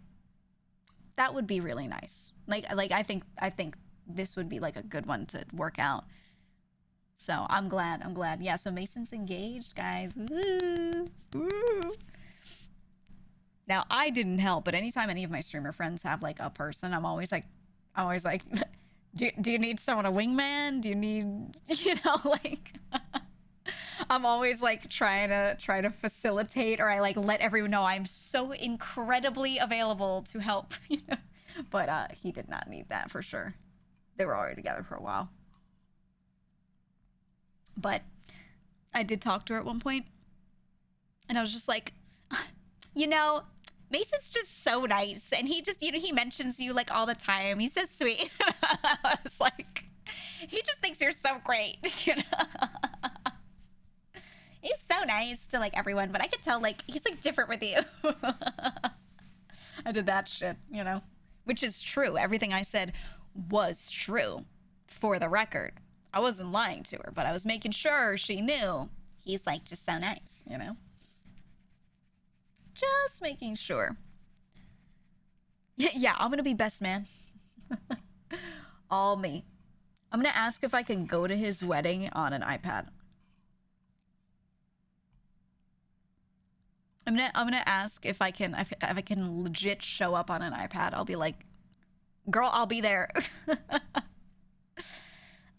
that would be really nice. Like I think this would be like a good one to work out. So I'm glad. Yeah, so Mason's engaged, guys. Woo! Woo! Now I didn't help, but anytime any of my streamer friends have like a person, I'm always like, do you need someone, a wingman? Do you need, you know, like I'm always like trying to facilitate, or I like let everyone know I'm so incredibly available to help, you know. But he did not need that for sure. They were already together for a while. But I did talk to her at one point, and I was just like, you know, Mason's just so nice, and he just, you know, he mentions you like all the time. He's so sweet. I was like, he just thinks you're so great, you know. He's so nice to like everyone, but I could tell like he's like different with you. I did that shit, you know, which is true. Everything I said was true, for the record. I wasn't lying to her, but I was making sure she knew he's like just so nice, you know. Just making sure. Yeah, I'm gonna be best man. All me. I'm gonna ask if I can go to his wedding on an iPad. I'm gonna ask if I can legit show up on an iPad. I'll be like, girl, I'll be there.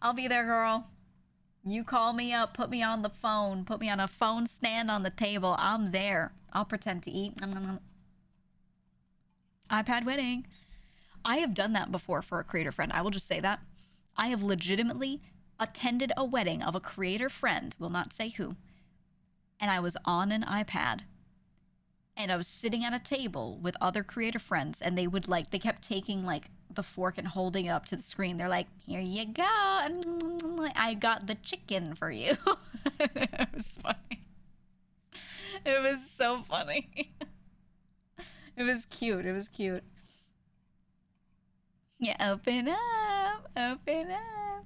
I'll be there, girl. You call me up, put me on the phone, put me on a phone stand on the table. I'm there. I'll pretend to eat. iPad wedding. I have done that before for a creator friend. I will just say that. I have legitimately attended a wedding of a creator friend, will not say who, and I was on an iPad, and I was sitting at a table with other creator friends, and they would like, they kept taking like the fork and holding it up to the screen. They're like, here you go, I got the chicken for you. It was funny. It was so funny. It was cute. It was cute. Yeah, open up, open up.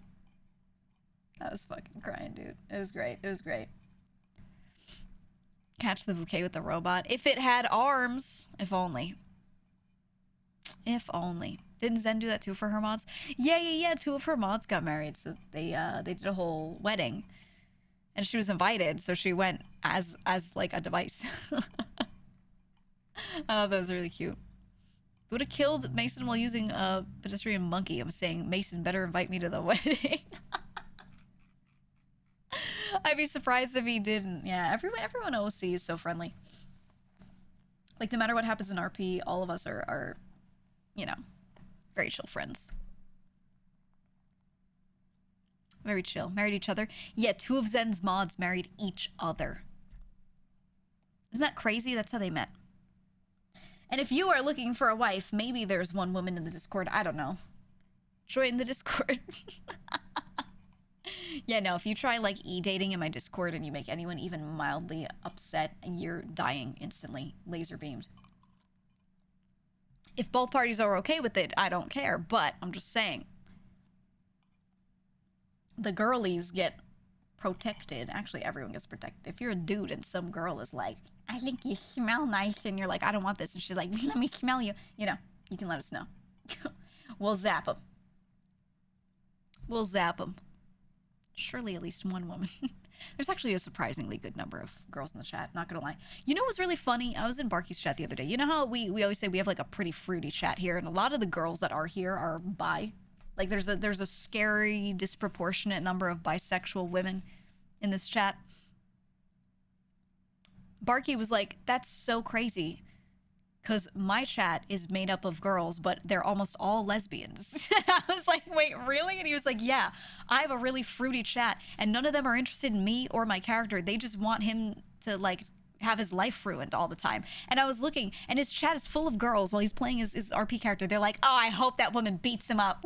I was fucking crying, dude. It was great. It was great. Catch the bouquet with the robot. If it had arms. If only. If only. Didn't Zen do that too for her mods? Yeah. 2 of her mods got married, so they did a whole wedding. And she was invited, so she went as like a device. Oh, that was really cute. Would have killed Mason while using a pedestrian monkey. I'm saying, Mason, better invite me to the wedding. I'd be surprised if he didn't. Yeah, everyone OC is so friendly. Like, no matter what happens in RP, all of us are you know, very chill friends. Very chill. Married each other. Yeah, 2 of Zen's mods married each other. Isn't that crazy? That's how they met. And if you are looking for a wife, maybe there's one woman in the Discord. I don't know. Join the Discord. Yeah, no, if you try, like, e-dating in my Discord and you make anyone even mildly upset, you're dying instantly. Laser beamed. If both parties are okay with it, I don't care, but I'm just saying. The girlies get protected. Actually, everyone gets protected. If you're a dude and some girl is like, I think you smell nice, and you're like, I don't want this, and she's like, let me smell you. You know, you can let us know. We'll zap them. We'll zap them. Surely at least one woman. There's actually a surprisingly good number of girls in the chat, not gonna lie. You know what was really funny? I was in Barky's chat the other day. You know how we always say we have like a pretty fruity chat here, and a lot of the girls that are here are bi. Like there's a scary, disproportionate number of bisexual women in this chat. Barky was like, that's so crazy. Because my chat is made up of girls, but they're almost all lesbians. And I was like, wait, really? And he was like, yeah, I have a really fruity chat, and none of them are interested in me or my character. They just want him to, like, have his life ruined all the time. And I was looking, and his chat is full of girls while he's playing his RP character. They're like, oh, I hope that woman beats him up.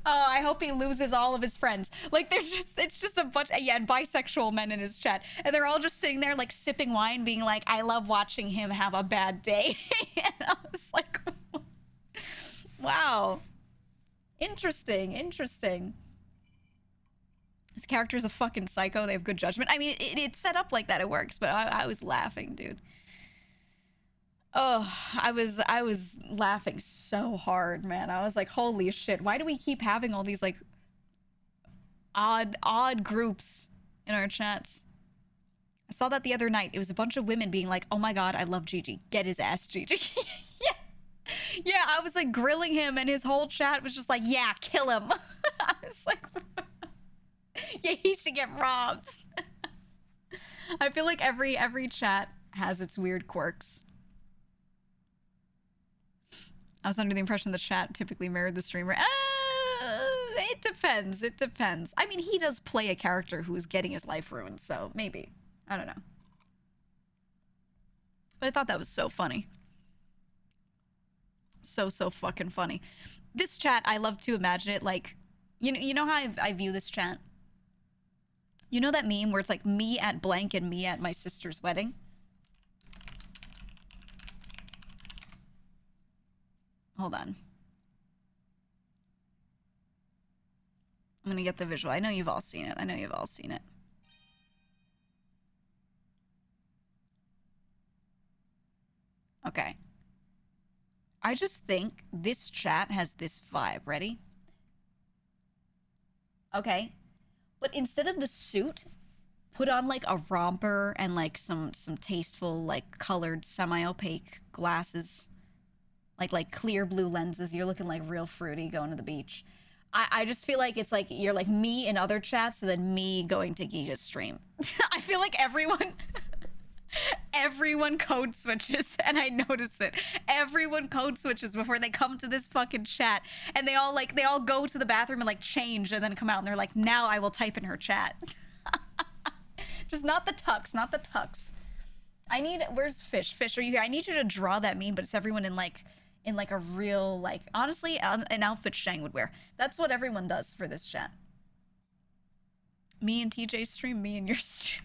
Oh, I hope he loses all of his friends. Like, it's just a bunch, yeah, and bisexual men in his chat. And they're all just sitting there, like, sipping wine, being like, I love watching him have a bad day. And I was like, wow. Interesting. His character's a fucking psycho. They have good judgment. I mean, it's set up like that. It works, but I was laughing, dude. Oh, I was laughing so hard, man. I was like, holy shit, why do we keep having all these, like, odd groups in our chats? I saw that the other night. It was a bunch of women being like, oh my god, I love Gigi. Get his ass, Gigi. Yeah, I was, like, grilling him, and his whole chat was just like, yeah, kill him. I was like, yeah, he should get robbed. I feel like every chat has its weird quirks. I was under the impression the chat typically mirrored the streamer. It depends. It depends. I mean, he does play a character who is getting his life ruined, so maybe. I don't know. But I thought that was so funny. So fucking funny. This chat, I love to imagine it like, you know how I view this chat? You know that meme where it's like me at blank and me at my sister's wedding? Hold on. I'm gonna get the visual. I know you've all seen it. Okay. I just think this chat has this vibe. Ready? Okay. But instead of the suit, put on like a romper and like some tasteful, like colored semi-opaque glasses. Like clear blue lenses. You're looking like real fruity going to the beach. I just feel like it's like you're like me in other chats and then me going to GEEGA's stream. I feel like everyone Everyone code switches, and I notice it. Everyone code switches before they come to this fucking chat, and they all go to the bathroom and like change, and then come out, and they're like, "Now I will type in her chat." Just not the tux, not the tux. I need. Where's Fish? Fish, are you here? I need you to draw that meme, but it's everyone in like a real, like, honestly, an outfit Shang would wear. That's what everyone does for this chat. Me and TJ's stream, me and your stream.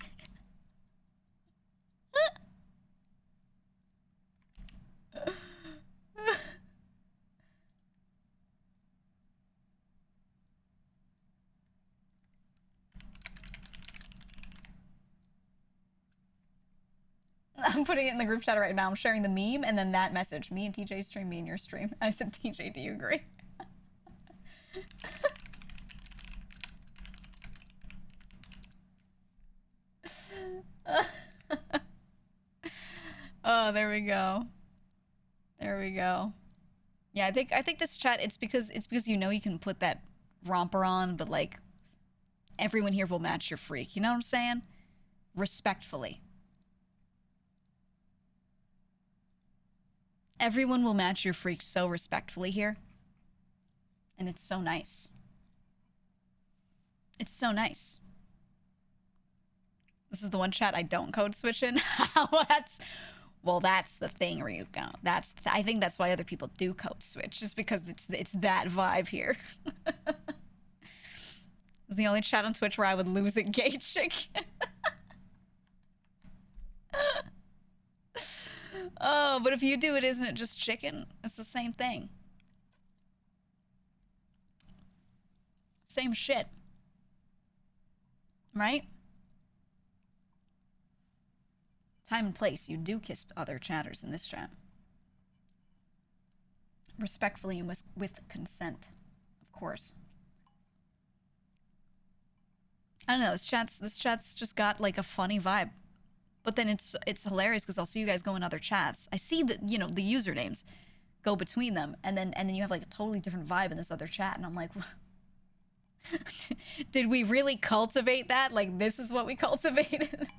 I'm putting it in the group chat right now. I'm sharing the meme and then that message. Me and TJ's stream, me and your stream. I said, TJ, do you agree? Oh, there we go. There we go. Yeah, I think this chat, it's because you know you can put that romper on, but like everyone here will match your freak. You know what I'm saying? Respectfully. Everyone will match your freak so respectfully here. And it's so nice. It's so nice. This is the one chat I don't code switch in. Well, that's the thing, Ryuko. I think that's why other people do code switch, just because it's that vibe here. It's the only chat on Twitch where I would lose at gay chick. Oh, but if you do it, isn't it just chicken? It's the same thing. Same shit. Right? Time and place. You do kiss other chatters in this chat. Respectfully and with consent, of course. I don't know. This chat's just got like a funny vibe. But then it's hilarious because I'll see you guys go in other chats. I see that, you know, the usernames go between them, and then you have like a totally different vibe in this other chat, and I'm like, did we really cultivate that? Like, this is what we cultivated?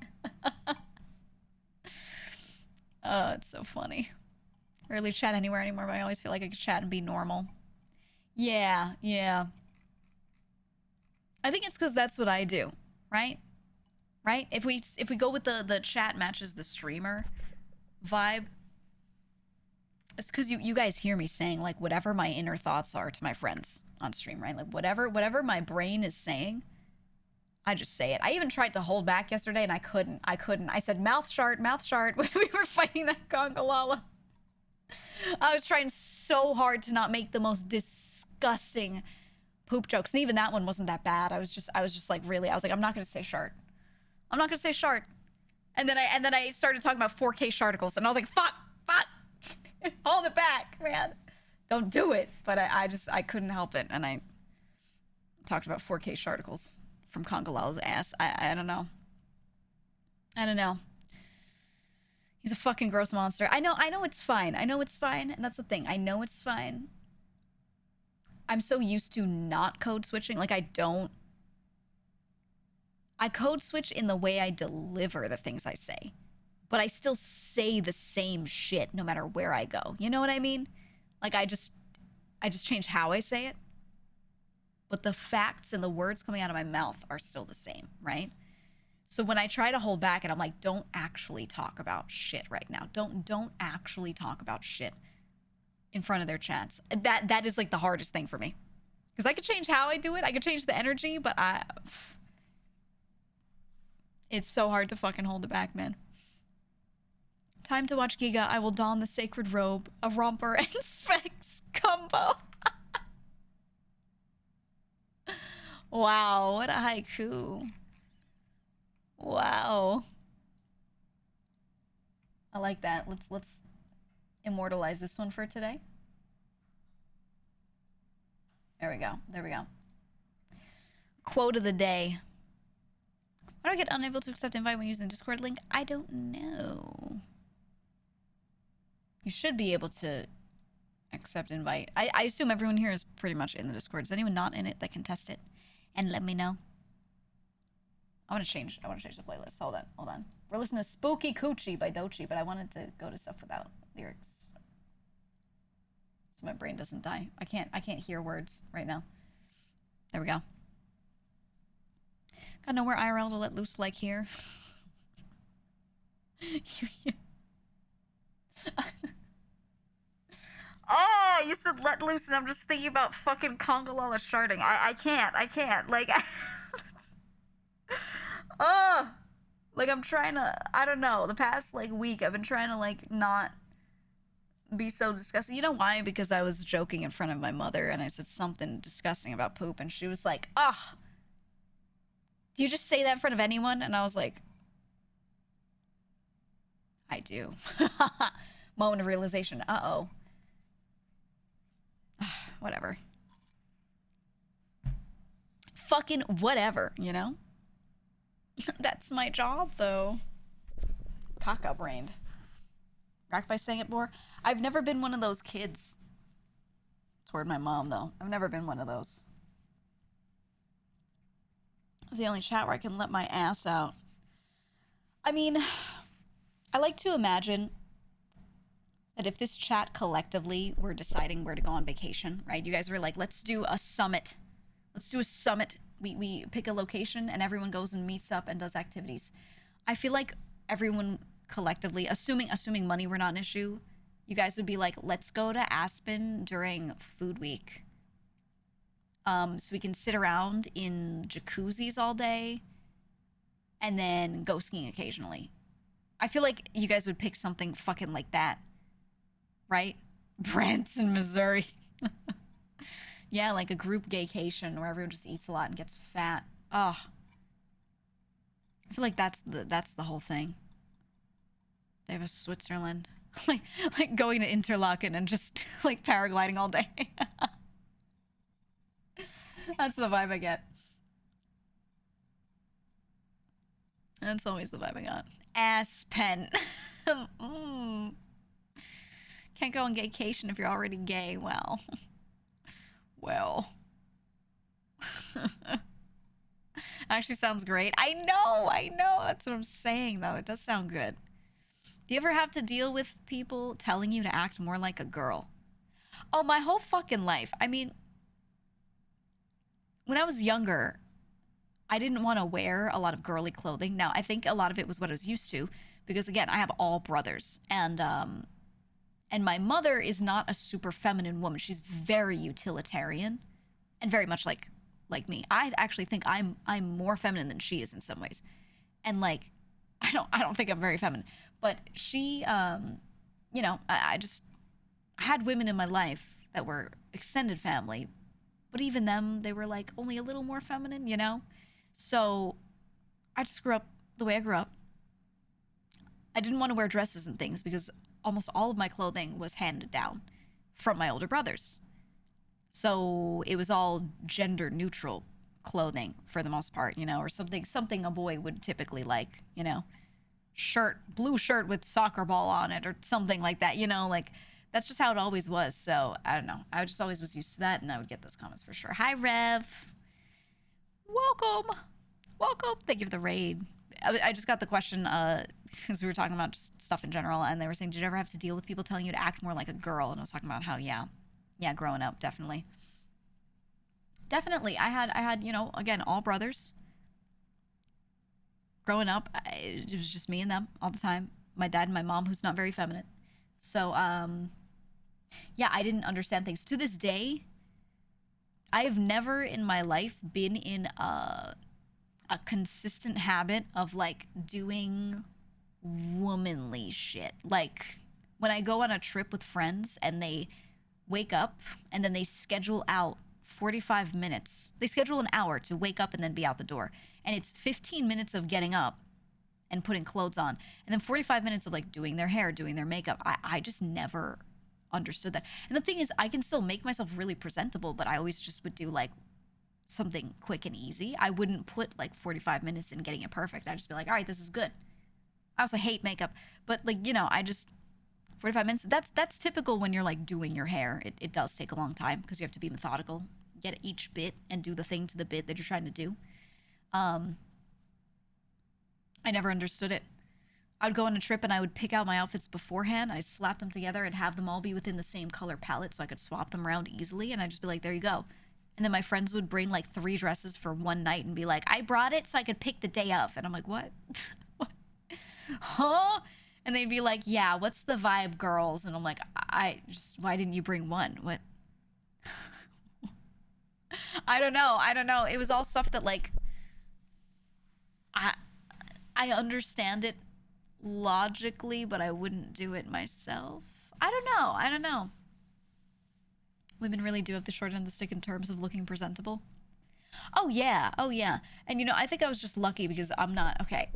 Oh, it's so funny. Rarely chat anywhere anymore, but I always feel like I could chat and be normal. Yeah, yeah. I think it's because that's what I do, right? Right? If we go with the chat matches the streamer vibe, it's because you guys hear me saying like whatever my inner thoughts are to my friends on stream, right? Like whatever my brain is saying, I just say it. I even tried to hold back yesterday and I couldn't. I said mouth shart when we were fighting that Congalala. I was trying so hard to not make the most disgusting poop jokes. And even that one wasn't that bad. I was just like, really, I was like, I'm not gonna say shart. I'm not gonna say shart. And then I started talking about 4K sharticles, and I was like, fuck, hold it back, man. Don't do it. But I couldn't help it, and I talked about 4K sharticles from Congalala's ass. I don't know. I don't know. He's a fucking gross monster. I know it's fine. I know it's fine, and that's the thing. I know it's fine. I'm so used to not code switching. Like, I code switch in the way I deliver the things I say, but I still say the same shit no matter where I go. You know what I mean? Like, I just change how I say it, but the facts and the words coming out of my mouth are still the same, right? So when I try to hold back and I'm like, don't actually talk about shit right now. Don't actually talk about shit in front of their chats. That is like the hardest thing for me. Because I could change how I do it. I could change the energy, but it's so hard to fucking hold it back, man. Time to watch GEEGA. I will don the sacred robe, a romper, and specs combo. Wow, what a haiku. Wow. I like that. Let's immortalize this one for today. There we go. There we go. Quote of the day. Why do I get unable to accept invite when using the Discord link? I don't know. You should be able to accept invite. I assume everyone here is pretty much in the Discord. Is anyone not in it that can test it? And let me know. I want to change the playlist. Hold on. We're listening to Spooky Coochie by Doechii, but I wanted to go to stuff without lyrics, so my brain doesn't die. I can't hear words right now. There we go. Got nowhere IRL to let loose like here. Oh, you said let loose, and I'm just thinking about fucking Congolala sharding. I can't. Like, oh, like I'm trying to. I don't know. The past like week, I've been trying to like not be so disgusting. You know why? Because I was joking in front of my mother, and I said something disgusting about poop, and she was like, "Ah, oh, do you just say that in front of anyone?" And I was like, "I do." Moment of realization. Uh-oh. Whatever. Fucking whatever, you know? That's my job, though. Caca-brained. Racked by saying it more. I've never been one of those kids. Toward my mom, though. I've never been one of those. It's the only chat where I can let my ass out. I mean, I like to imagine that if this chat collectively were deciding where to go on vacation, right? You guys were like, let's do a summit. Let's do a summit. We pick a location and everyone goes and meets up and does activities. I feel like everyone collectively, assuming money were not an issue, you guys would be like, let's go to Aspen during food week. So we can sit around in jacuzzis all day and then go skiing occasionally. I feel like you guys would pick something fucking like that. Right? Branson, Missouri. Yeah, like a group gaycation where everyone just eats a lot and gets fat. Oh. I feel like that's the whole thing. They have a Switzerland. like going to Interlaken and just like paragliding all day. That's the vibe I get. That's always the vibe I got. Aspen. Can't go on gaycation if you're already gay. Well. Actually sounds great. I know. That's what I'm saying, though. It does sound good. Do you ever have to deal with people telling you to act more like a girl? Oh, my whole fucking life. I mean, when I was younger, I didn't want to wear a lot of girly clothing. Now, I think a lot of it was what I was used to, because again, I have all brothers, and my mother is not a super feminine woman. She's very utilitarian and very much like me. I actually think I'm more feminine than she is in some ways. And like I don't think I'm very feminine. But she you know, I had women in my life that were extended family, but even them, they were like only a little more feminine, you know? So I just grew up the way I grew up. I didn't want to wear dresses and things because almost all of my clothing was handed down from my older brothers. So it was all gender neutral clothing for the most part, you know, or something a boy would typically like, you know, blue shirt with soccer ball on it or something like that, you know, like that's just how it always was. So I don't know. I just always was used to that, and I would get those comments for sure. Hi, Rev. Welcome. Thank you for the raid. I just got the question because we were talking about just stuff in general, and they were saying, did you ever have to deal with people telling you to act more like a girl? And I was talking about how, yeah, growing up, definitely. I had, you know, again, all brothers. Growing up, it was just me and them all the time. My dad and my mom, who's not very feminine. So, yeah, I didn't understand things. To this day, I have never in my life been in a consistent habit of like doing womanly shit. Like when I go on a trip with friends and they wake up and then they schedule out 45 minutes. They schedule an hour to wake up and then be out the door. And it's 15 minutes of getting up and putting clothes on. And then 45 minutes of like doing their hair, doing their makeup. I just never understood that. And the thing is, I can still make myself really presentable, but I always just would do like something quick and easy. I wouldn't put like 45 minutes in getting it perfect. I'd just be like, all right, this is good. I also hate makeup, but like, you know, 45 minutes, that's typical when you're like doing your hair. It does take a long time because you have to be methodical, get each bit and do the thing to the bit that you're trying to do. I never understood it. I would go on a trip and I would pick out my outfits beforehand. I'd slap them together and have them all be within the same color palette so I could swap them around easily. And I'd just be like, there you go. And then my friends would bring like 3 dresses for one night and be like, I brought it so I could pick the day of. And I'm like, what? What? Huh? And they'd be like, yeah, what's the vibe, girls? And I'm like, why didn't you bring one? What? I don't know. I don't know. It was all stuff that like, I, I understand it logically, but I wouldn't do it myself. I don't know. I don't know. Women really do have the short end of the stick in terms of looking presentable. Oh yeah. Oh yeah. And you know, I think I was just lucky because I'm not okay.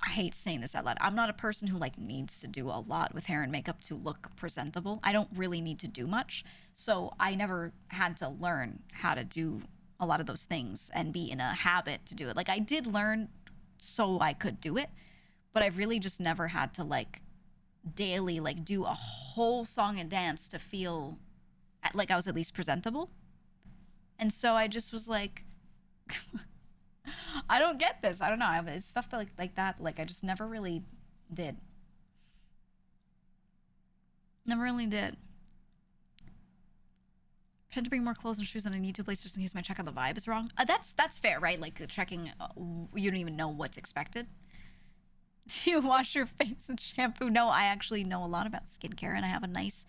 I hate saying this out loud. I'm not a person who like needs to do a lot with hair and makeup to look presentable. I don't really need to do much. So I never had to learn how to do a lot of those things and be in a habit to do it. Like I did learn so I could do it, but I've really just never had to like daily like do a whole song and dance to feel like I was at least presentable. And so I just was like I don't get this. I don't know. It's stuff that like that like I just never really did. Never really did. Tend to bring more clothes and shoes than I need to a place just in case my check on the vibe is wrong. That's fair, right? Like checking, you don't even know what's expected. Do you wash your face with shampoo? No, I actually know a lot about skincare and I have a nice,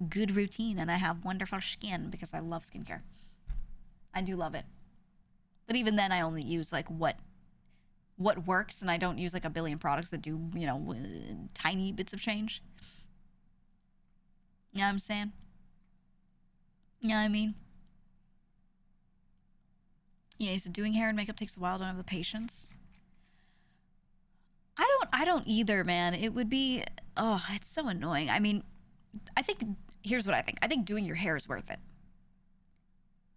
good routine and I have wonderful skin because I love skincare. I do love it. But even then, I only use like what works and I don't use like a billion products that do, you know, tiny bits of change. You know what I'm saying? You know what I mean? Yeah, he said doing hair and makeup takes a while. I don't have the patience. I don't either, man. It would be, oh, it's so annoying. I mean, I think, here's what I think. I think doing your hair is worth it.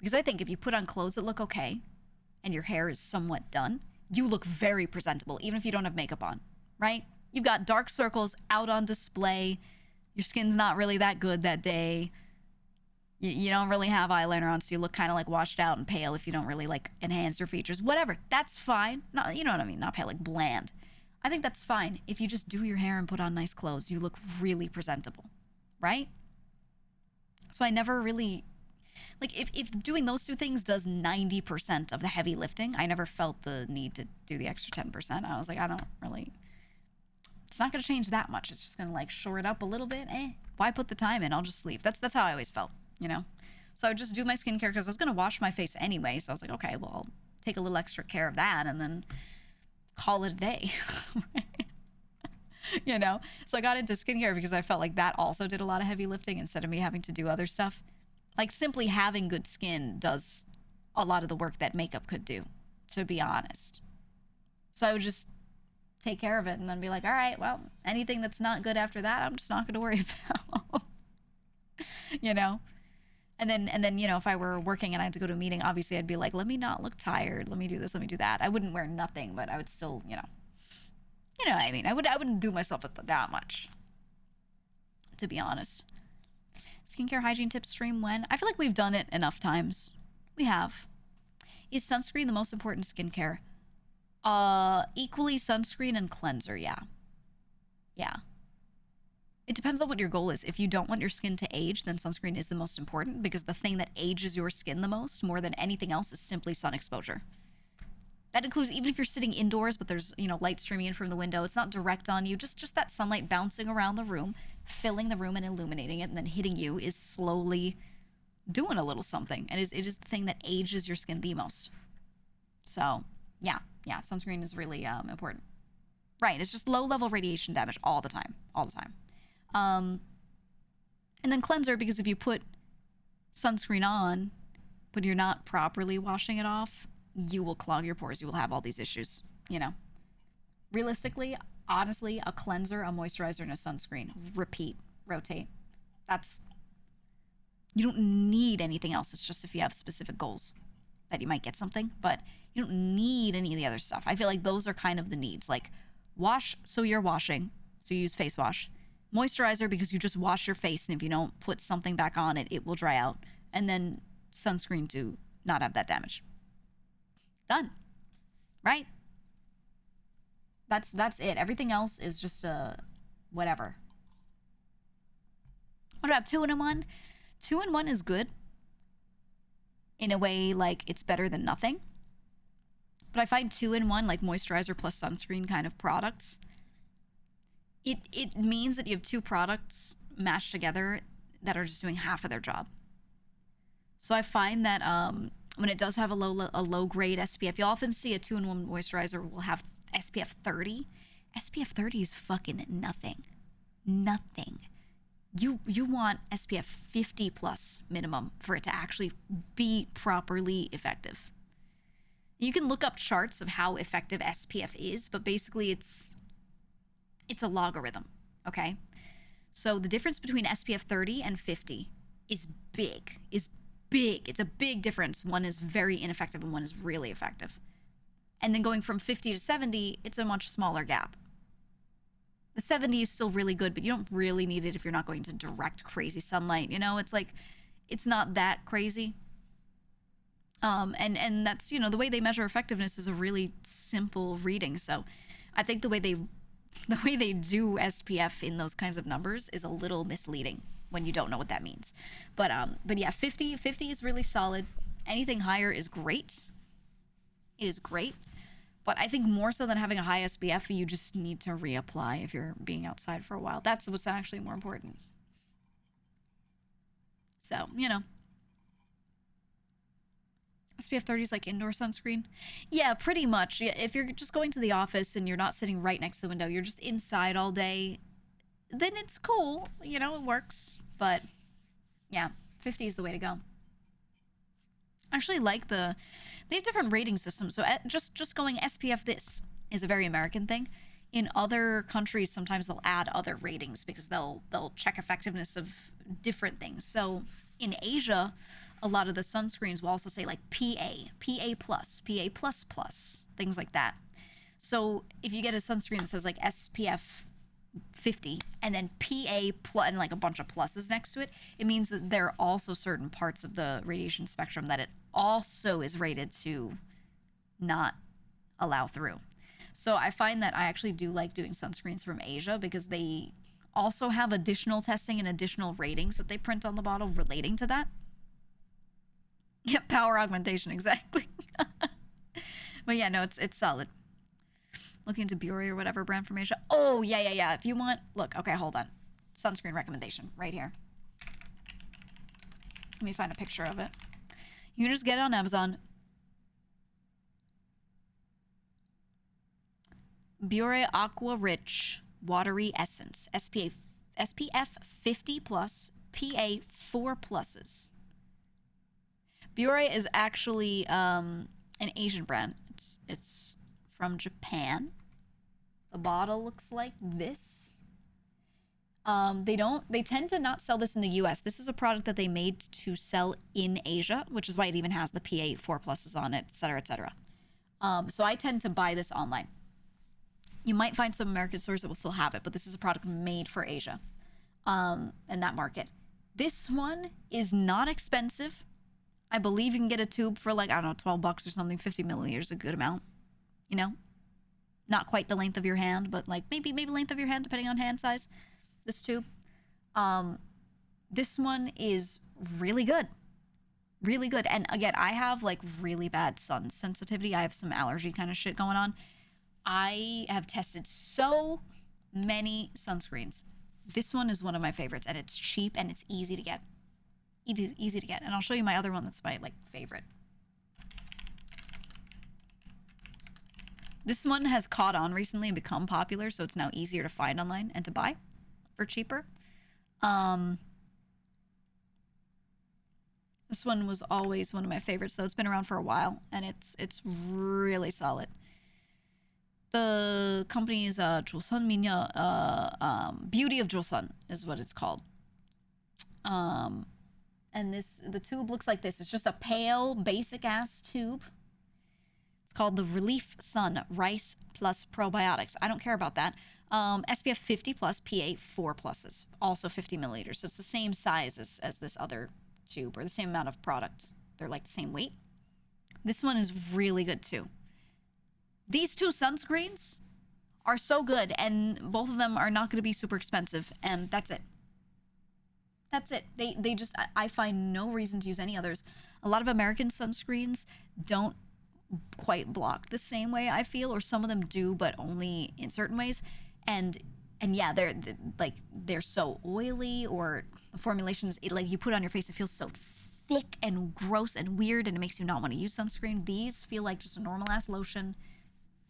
Because I think if you put on clothes that look okay and your hair is somewhat done, you look very presentable, even if you don't have makeup on, right? You've got dark circles out on display. Your skin's not really that good that day. You don't really have eyeliner on, so you look kind of like washed out and pale if you don't really like enhance your features. Whatever, that's fine. Not, you know what I mean? Not pale, like bland. I think that's fine. If you just do your hair and put on nice clothes, you look really presentable, right? So I never really like if doing those two things does 90% of the heavy lifting, I never felt the need to do the extra 10%. I was like, I don't really, it's not going to change that much. It's just going to like shore it up a little bit. Why put the time in? I'll just leave. That's how I always felt, you know? So I would just do my skincare because I was going to wash my face anyway. So I was like, okay, well, I'll take a little extra care of that and then call it a day. You know? So I got into skincare because I felt like that also did a lot of heavy lifting instead of me having to do other stuff. Like simply having good skin does a lot of the work that makeup could do, to be honest. So I would just take care of it and then be like, all right, well, anything that's not good after that, I'm just not going to worry about. You know? And then, you know, if I were working and I had to go to a meeting, obviously I'd be like, let me not look tired. Let me do this, let me do that. I wouldn't wear nothing, but I would still, you know what I mean? I wouldn't do myself that much, to be honest. Skincare hygiene tips stream when? I feel like we've done it enough times. We have. Is sunscreen the most important skincare? Equally sunscreen and cleanser, yeah. Yeah. It depends on what your goal is. If you don't want your skin to age, then sunscreen is the most important because the thing that ages your skin the most, more than anything else, is simply sun exposure. That includes even if you're sitting indoors, but there's, you know, light streaming in from the window. It's not direct on you. Just that sunlight bouncing around the room, filling the room and illuminating it, and then hitting you is slowly doing a little something. And it is the thing that ages your skin the most. So, yeah, sunscreen is really important. Right, it's just low-level radiation damage all the time. And then cleanser, because if you put sunscreen on, but you're not properly washing it off, you will clog your pores. You will have all these issues, you know. Realistically, honestly, a cleanser, a moisturizer, and a sunscreen. Repeat, rotate. You don't need anything else. It's just if you have specific goals that you might get something, but you don't need any of the other stuff. I feel like those are kind of the needs. Like wash, so you're washing, so you use face wash. Moisturizer, because you just wash your face, and if you don't put something back on it, it will dry out. And then sunscreen to not have that damage. Done. Right? That's it. Everything else is just whatever. What about 2-in-1? 2-in-1 is good. In a way, like, it's better than nothing. But I find 2-in-1, like moisturizer plus sunscreen kind of products, it means that you have two products matched together that are just doing half of their job. So I find that when it does have a low grade SPF, you'll often see a 2-in-1 moisturizer will have SPF 30. SPF 30 is fucking nothing. Nothing. You want SPF 50 plus minimum for it to actually be properly effective. You can look up charts of how effective SPF is, but basically it's a logarithm, okay? So the difference between SPF 30 and 50 is big. It's a big difference. One is very ineffective and one is really effective. And then going from 50 to 70, it's a much smaller gap. The 70 is still really good, but you don't really need it if you're not going to direct crazy sunlight. You know, it's like, it's not that crazy. And that's, you know, the way they measure effectiveness is a really simple reading. So I think the way they do SPF in those kinds of numbers is a little misleading when you don't know what that means. But yeah, 50 is really solid. Anything higher is great. It is great. But I think more so than having a high SPF, you just need to reapply if you're being outside for a while. That's what's actually more important. So, you know. SPF 30 is like indoor sunscreen? Yeah, pretty much. Yeah, if you're just going to the office and you're not sitting right next to the window, you're just inside all day, then it's cool. You know, it works. But yeah, 50 is the way to go. I actually like they have different rating systems. So just going SPF this is a very American thing. In other countries, sometimes they'll add other ratings because they'll check effectiveness of different things. So in Asia, a lot of the sunscreens will also say like PA plus, PA plus plus, things like that. So if you get a sunscreen that says like SPF 50 and then PA plus and like a bunch of pluses next to it, it means that there are also certain parts of the radiation spectrum that it also is rated to not allow through. So I find that I actually do like doing sunscreens from Asia because they also have additional testing and additional ratings that they print on the bottle relating to that. Yeah, power augmentation, exactly. But yeah, no, it's solid. Looking into Bury or whatever brand from Asia. Oh, yeah. If you want, look, okay, hold on. Sunscreen recommendation right here. Let me find a picture of it. You can just get it on Amazon. Bury Aqua Rich Watery Essence. SPF 50 plus, PA 4 pluses. Bury is actually an Asian brand. It's from Japan. The bottle looks like this. They tend to not sell this in the US. This is a product that they made to sell in Asia, which is why it even has the PA 4 pluses on it, etc., etc. So I tend to buy this online. You might find some American stores that will still have it, but this is a product made for Asia, and that market. This one is not expensive. I believe you can get a tube for like, I don't know, 12 bucks or something. 50 milliliters, a good amount. You know? Not quite the length of your hand, but like maybe length of your hand, depending on hand size. This tube. This one is really good. Really good. And again, I have like really bad sun sensitivity. I have some allergy kind of shit going on. I have tested so many sunscreens. This one is one of my favorites, and it's cheap and it's easy to get. It is easy to get. And I'll show you my other one that's my like favorite. This one has caught on recently and become popular, so it's now easier to find online and to buy for cheaper. This one was always one of my favorites, though. It's been around for a while, and it's really solid. The company is Joseon Minya, Beauty of Joseon is what it's called. And the tube looks like this. It's just a pale, basic-ass tube. It's called the Relief Sun Rice Plus Probiotics. I don't care about that. SPF 50 plus, PA 4 pluses. Also 50 milliliters. So it's the same size as this other tube, or the same amount of product. They're like the same weight. This one is really good too. These two sunscreens are so good, and both of them are not going to be super expensive, and that's it. That's it. They just, I find no reason to use any others. A lot of American sunscreens don't quite block the same way, I feel, or some of them do, but only in certain ways. And yeah, they're so oily, or the formulations, like you put it on your face, it feels so thick and gross and weird, and it makes you not want to use sunscreen. These feel like just a normal ass lotion,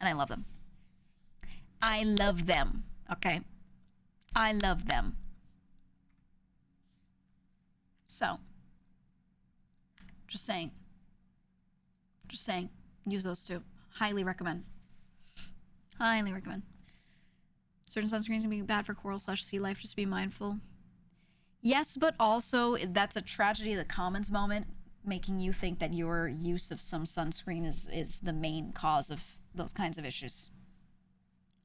and I love them. I love them. Okay, I love them. So, just saying, use those two. Highly recommend. Highly recommend. Certain sunscreens can be bad for coral/sea life. Just be mindful. Yes, but also that's a tragedy of the commons moment, making you think that your use of some sunscreen is the main cause of those kinds of issues.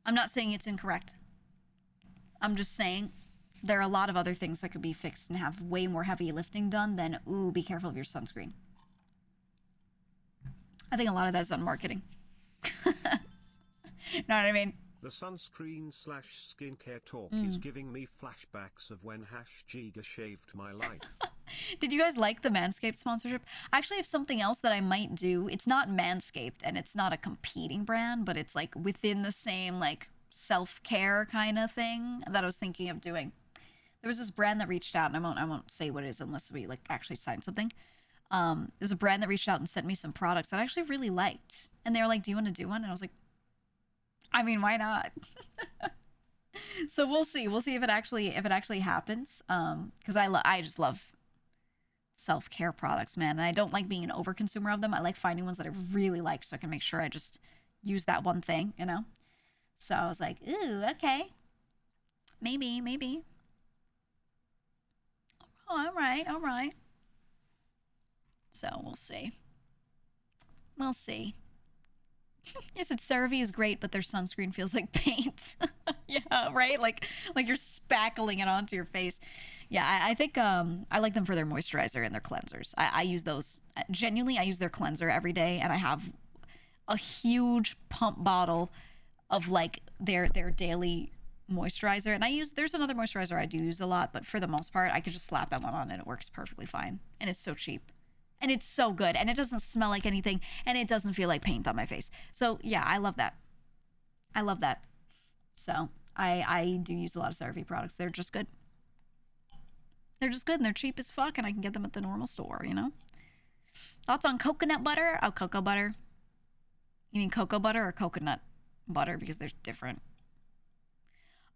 I'm not saying it's incorrect. I'm just saying there are a lot of other things that could be fixed and have way more heavy lifting done than, ooh, be careful of your sunscreen. I think a lot of that is on marketing. Know what I mean? The sunscreen/skincare talk is giving me flashbacks of when #GEEGA shaved my life. Did you guys like the Manscaped sponsorship? I actually have something else that I might do. It's not Manscaped, and it's not a competing brand, but it's like within the same like self-care kind of thing that I was thinking of doing. There was this brand that reached out, and I won't say what it is unless we like actually sign something. There's a brand that reached out and sent me some products that I actually really liked, and they were like, "Do you want to do one?" And I was like, I mean, why not? So we'll see. We'll see if it actually happens. Because I just love self-care products, man, and I don't like being an overconsumer of them. I like finding ones that I really like, so I can make sure I just use that one thing, you know. So I was like, ooh, okay, maybe. Oh, all right. So we'll see. Yes, it's CeraVe is great, but their sunscreen feels like paint. Yeah, right? Like you're spackling it onto your face. Yeah, I think I like them for their moisturizer and their cleansers. I use those. Genuinely, I use their cleanser every day, and I have a huge pump bottle of like their daily moisturizer. And there's another moisturizer I do use a lot, but for the most part, I could just slap that one on and it works perfectly fine. And it's so cheap. And it's so good, and it doesn't smell like anything, and it doesn't feel like paint on my face. So yeah, I love that. So I do use a lot of CeraVe products. They're just good. And they're cheap as fuck, and I can get them at the normal store, you know? Thoughts on coconut butter? Oh, cocoa butter. You mean cocoa butter or coconut butter? Because they're different.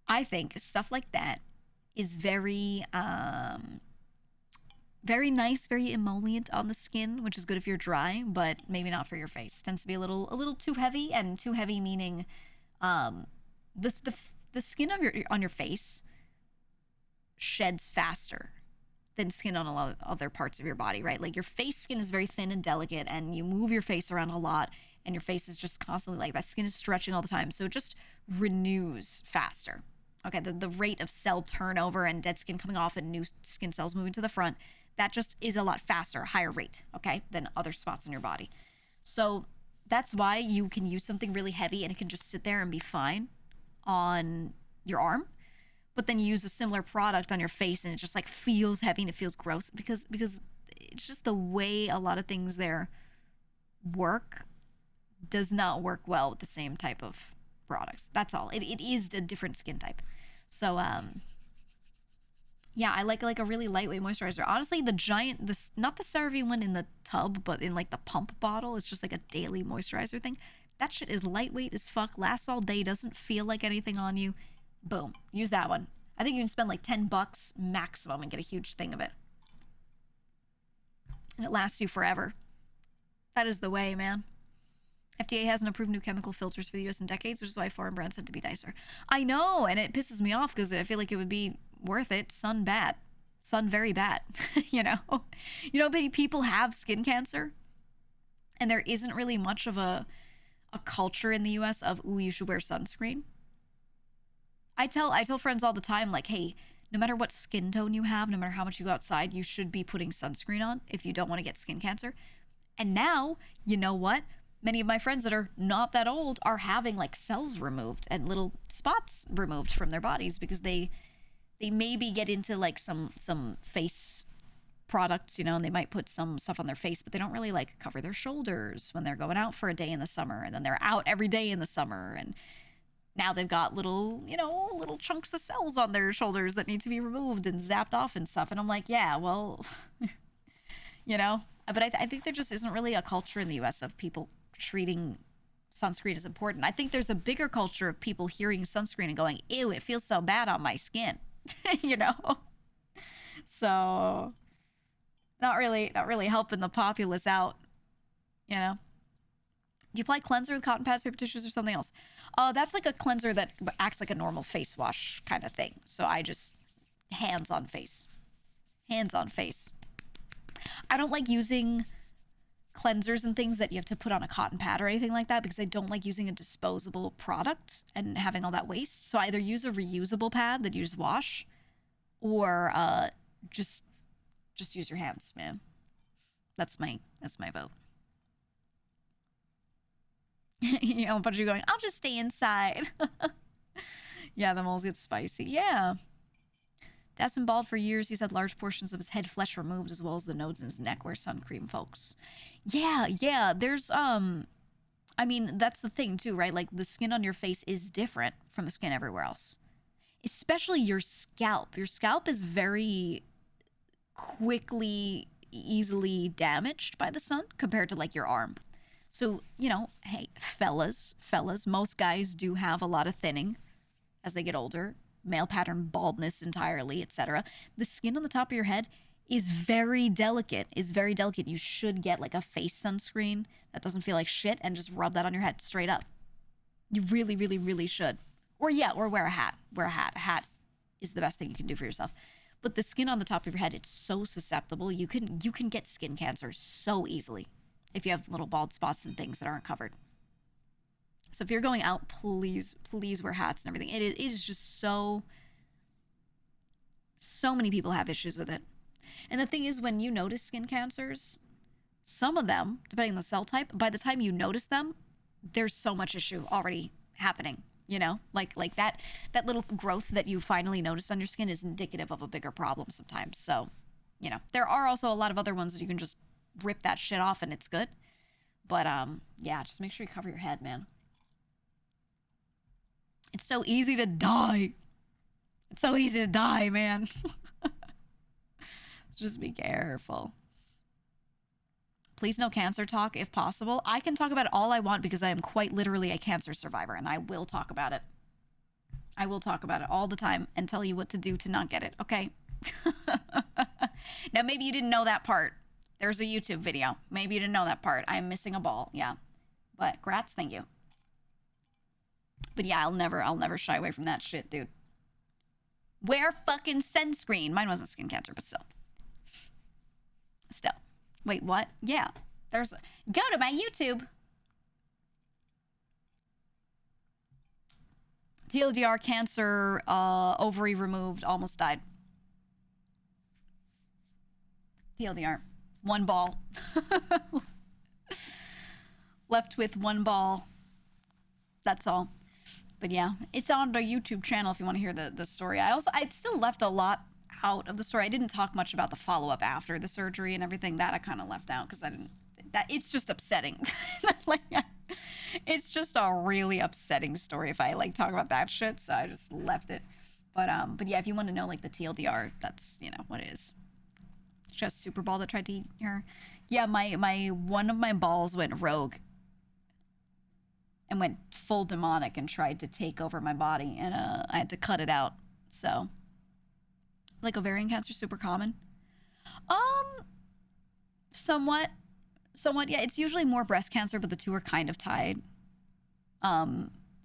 I think stuff like that is very nice, very emollient on the skin, which is good if you're dry, but maybe not for your face. Tends to be a little too heavy, and too heavy meaning the skin on your face sheds faster than skin on a lot of other parts of your body, right? Like your face skin is very thin and delicate, and you move your face around a lot, and your face is just constantly like that skin is stretching all the time, so it just renews faster. Okay, the rate of cell turnover and dead skin coming off and new skin cells moving to the front, that just is a lot faster, higher rate, okay, than other spots in your body. So that's why you can use something really heavy and it can just sit there and be fine on your arm, but then you use a similar product on your face and it just like feels heavy and it feels gross because it's just the way a lot of things there work does not work well with the same type of products. That's all. It is a different skin type. So yeah, I like a really lightweight moisturizer. Honestly, not the CeraVe one in the tub, but in like the pump bottle, it's just like a daily moisturizer thing. That shit is lightweight as fuck, lasts all day, doesn't feel like anything on you. Boom, use that one. I think you can spend like $10 maximum and get a huge thing of it. And it lasts you forever. That is the way, man. FDA hasn't approved new chemical filters for the US in decades, which is why foreign brands tend to be nicer. I know, and it pisses me off because I feel like it would be worth it. Sun bad. Sun very bad. You know? You know, many people have skin cancer, and there isn't really much of a culture in the US of, ooh, you should wear sunscreen. I tell friends all the time, like, hey, no matter what skin tone you have, no matter how much you go outside, you should be putting sunscreen on if you don't want to get skin cancer. And now, you know what? many of my friends that are not that old are having like cells removed and little spots removed from their bodies because they maybe get into like some face products, you know, and they might put some stuff on their face, but they don't really like cover their shoulders when they're going out for a day in the summer, and then they're out every day in the summer, and now they've got little, you know, little chunks of cells on their shoulders that need to be removed and zapped off and stuff. And I'm like, yeah, well, you know, but I think there just isn't really a culture in the US of people treating sunscreen as important. I think there's a bigger culture of people hearing sunscreen and going, ew, it feels so bad on my skin, you know? So not really helping the populace out, you know? Do you apply cleanser with cotton pads, paper tissues, or something else? That's like a cleanser that acts like a normal face wash kind of thing. So I just hands on face. Hands on face. I don't like using cleansers and things that you have to put on a cotton pad or anything like that because I don't like using a disposable product and having all that waste. So I either use a reusable pad that you just wash, or just use your hands, man. That's my vote. You know, a bunch of you going, I'll just stay inside. Yeah, the moles get spicy. Yeah. Dad's been bald for years. He's had large portions of his head flesh removed as well as the nodes in his neck where sun cream, folks. Yeah. There's, I mean, that's the thing too, right? Like the skin on your face is different from the skin everywhere else. Especially your scalp. Your scalp is very quickly, easily damaged by the sun compared to like your arm. So, you know, hey, fellas, most guys do have a lot of thinning as they get older, male pattern baldness entirely, etc. The skin on the top of your head is very delicate, You should get like a face sunscreen that doesn't feel like shit and just rub that on your head straight up. You really should. Or wear a hat. A hat is the best thing you can do for yourself. But the skin on the top of your head, it's so susceptible. You can get skin cancer so easily if you have little bald spots and things that aren't covered. So if you're going out, please wear hats and everything. It is just so many people have issues with it. And the thing is, when you notice skin cancers, some of them, depending on the cell type, by the time you notice them, there's so much issue already happening. You know, like that little growth that you finally noticed on your skin is indicative of a bigger problem sometimes. So, you know, there are also a lot of other ones that you can just rip that shit off and it's good. But yeah, just make sure you cover your head, man. It's so easy to die. It's so easy to die, man. Just be careful. Please no cancer talk if possible. I can talk about it all I want because I am quite literally a cancer survivor, and I will talk about it. I will talk about it all the time and tell you what to do to not get it, okay? Now, maybe you didn't know that part. There's a YouTube video. Maybe you didn't know that part. I'm missing a ball, yeah. But grats, thank you. But yeah, I'll never shy away from that shit, dude. Wear fucking sunscreen. Mine wasn't skin cancer, but still. Wait, what? Yeah. Go to my YouTube. TLDR, cancer, ovary removed, almost died. TLDR. One ball. Left with one ball. That's all. But yeah, it's on the YouTube channel if you want to hear the story. I still left a lot out of the story. I didn't talk much about the follow-up after the surgery and everything. That I kind of left out because it's just upsetting. Like, it's just a really upsetting story if I like talk about that shit, so I just left it. But yeah, if you want to know like the TLDR, that's, you know, what it is. Just super ball that tried to eat her. Yeah, my one of my balls went rogue and went full demonic and tried to take over my body, and I had to cut it out. So, like, ovarian cancer, super common. Somewhat. Yeah, it's usually more breast cancer, but the two are kind of tied. A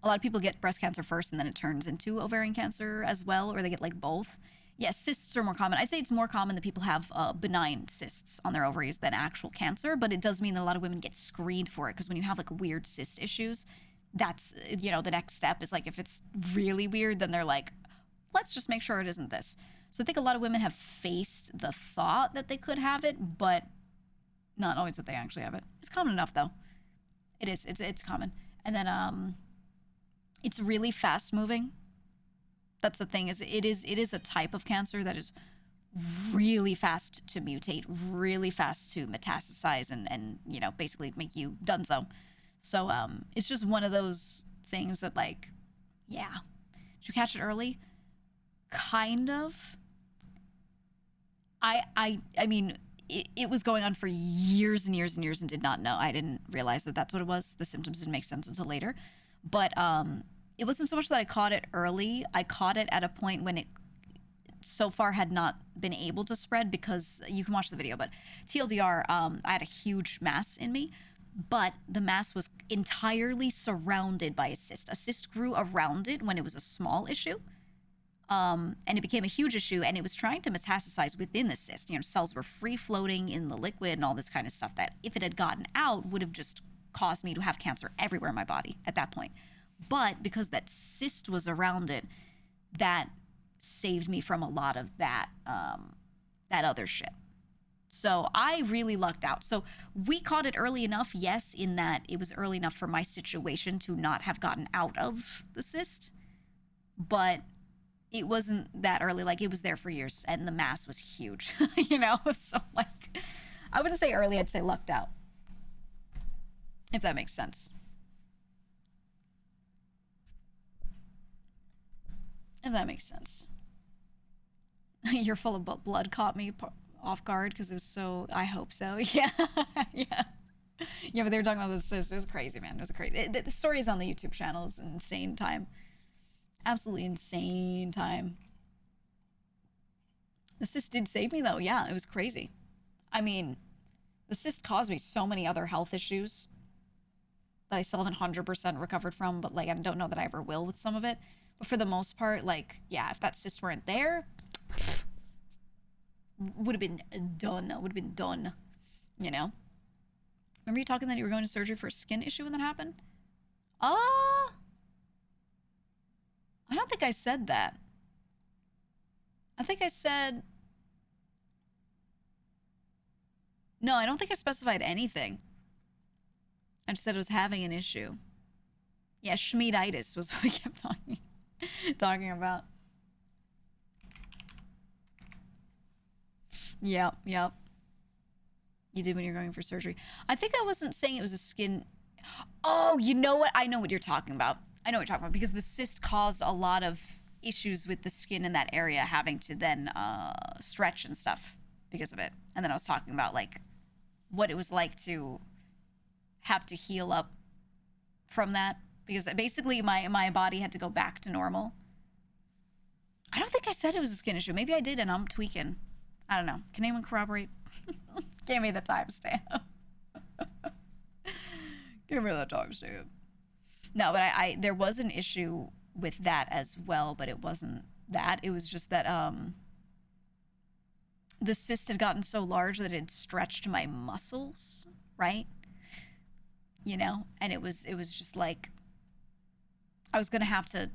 lot of people get breast cancer first, and then it turns into ovarian cancer as well, or they get like both. Yeah, cysts are more common. I'd say it's more common that people have benign cysts on their ovaries than actual cancer, but it does mean that a lot of women get screened for it, because when you have like weird cyst issues, that's, you know, the next step is like, if it's really weird, then they're like, let's just make sure it isn't this. So I think a lot of women have faced the thought that they could have it, but not always that they actually have it. It's common enough, though. It is. It's common. And then it's really fast moving. That's the thing, is it is a type of cancer that is really fast to mutate, really fast to metastasize, and you know, basically make you donezo. So it's just one of those things that, like, yeah. Did you catch it early? Kind of. I mean, it was going on for years and years and years and did not know. I didn't realize that that's what it was. The symptoms didn't make sense until later. But it wasn't so much that I caught it early. I caught it at a point when it so far had not been able to spread, because you can watch the video, but TLDR, I had a huge mass in me, but the mass was entirely surrounded by a cyst. A cyst grew around it when it was a small issue. And it became a huge issue, and it was trying to metastasize within the cyst. You know, cells were free floating in the liquid and all this kind of stuff that, if it had gotten out, would have just caused me to have cancer everywhere in my body at that point. But because that cyst was around it, that saved me from a lot of that other shit. So I really lucked out. So we caught it early enough, yes, in that it was early enough for my situation to not have gotten out of the cyst, but it wasn't that early. Like, it was there for years, and the mass was huge, you know? So, like, I wouldn't say early, I'd say lucked out, if that makes sense. If that makes sense. You're full of blood caught me off guard because it was so... I hope so. Yeah. Yeah. Yeah, but they were talking about this. It was crazy, man. It was crazy. The story is on the YouTube channel. It's an insane time. Absolutely insane time. The cyst did save me, though. Yeah, it was crazy. I mean, the cyst caused me so many other health issues that I still haven't 100% recovered from, but, like, I don't know that I ever will with some of it. But for the most part, like, yeah, if that cyst weren't there, would have been done. Would have been done, you know? Remember you talking that you were going to surgery for a skin issue when that happened? I don't think I said that. I think I said... No, I don't think I specified anything. I just said I was having an issue. Yeah, Schmieditis was what we kept talking about. Yep. You did when you're going for surgery. I think I wasn't saying it was a skin... Oh, you know what? I know what you're talking about. Because the cyst caused a lot of issues with the skin in that area, having to then stretch and stuff because of it. And then I was talking about, like, what it was like to have to heal up from that, because basically my body had to go back to normal. I don't think I said it was a skin issue. Maybe I did, and I'm tweaking. I don't know. Can anyone corroborate? Give me the timestamp. Give me the timestamp. No, but I there was an issue with that as well, but it wasn't that. It was just that the cyst had gotten so large that it had stretched my muscles, right? You know, and it was just like I was gonna have to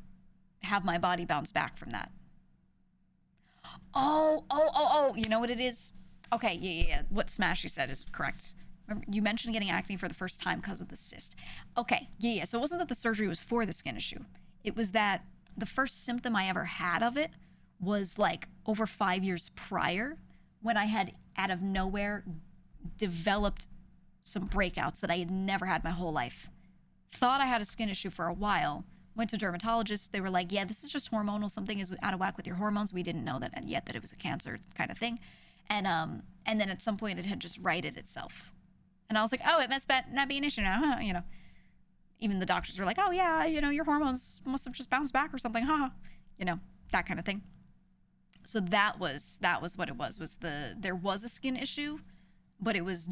have my body bounce back from that. Oh, you know what it is? Okay, yeah. What Smashy said is correct. Remember, you mentioned getting acne for the first time because of the cyst. Okay, yeah. So it wasn't that the surgery was for the skin issue. It was that the first symptom I ever had of it was, like, over 5 years prior, when I had, out of nowhere, developed some breakouts that I had never had my whole life. Thought I had a skin issue for a while. Went to dermatologists. They were like, yeah, this is just hormonal. Something is out of whack with your hormones. We didn't know that yet, that it was a cancer kind of thing. And then at some point it had just righted itself. And I was like, oh, it must not be an issue now, huh? You know, even the doctors were like, oh yeah, you know, your hormones must have just bounced back or something, huh? You know, that kind of thing. So that was what it was there was a skin issue, but it was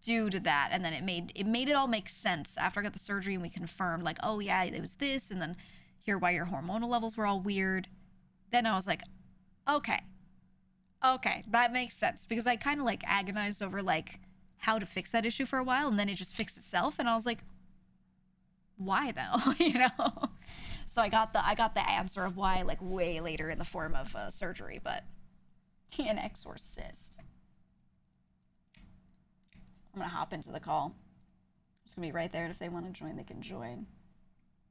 due to that. And then it made it all make sense after I got the surgery, and we confirmed, like, oh yeah, it was this, and then here why your hormonal levels were all weird. Then I was like, okay, that makes sense, because I kind of, like, agonized over, like, how to fix that issue for a while, and then it just fixed itself, and I was like, why though? You know? So I got the answer of why, like, way later in the form of surgery, but an exorcist. I'm gonna hop into the call. It's gonna be right there, and if they want to join, they can join.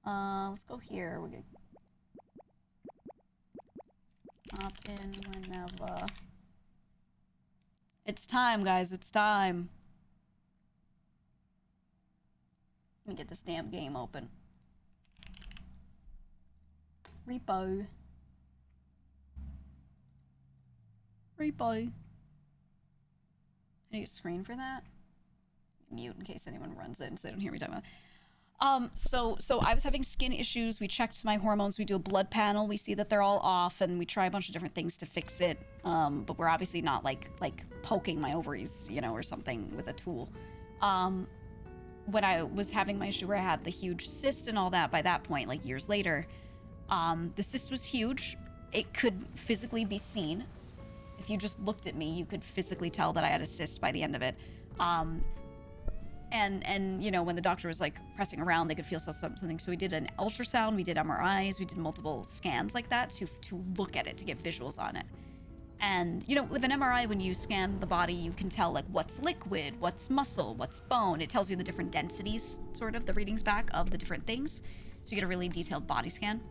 Let's go here. We're gonna hop in whenever. It's time, guys. It's time. Let me get this damn game open. Repo. I need a screen for that. Mute in case anyone runs in so they don't hear me talking about it. So I was having skin issues. We checked my hormones. We do a blood panel. We see that they're all off, and we try a bunch of different things to fix it. But we're obviously not like poking my ovaries, you know, or something with a tool. When I was having my issue where I had the huge cyst and all that, by that point, like years later, the cyst was huge. It could physically be seen. If you just looked at me, you could physically tell that I had a cyst by the end of it. And you know, when the doctor was like pressing around, they could feel something. So we did an ultrasound, we did MRIs, we did multiple scans like that to look at it, to get visuals on it. And you know, with an MRI, when you scan the body, you can tell like what's liquid, what's muscle, what's bone. It tells you the different densities, sort of the readings back of the different things. So you get a really detailed body scan.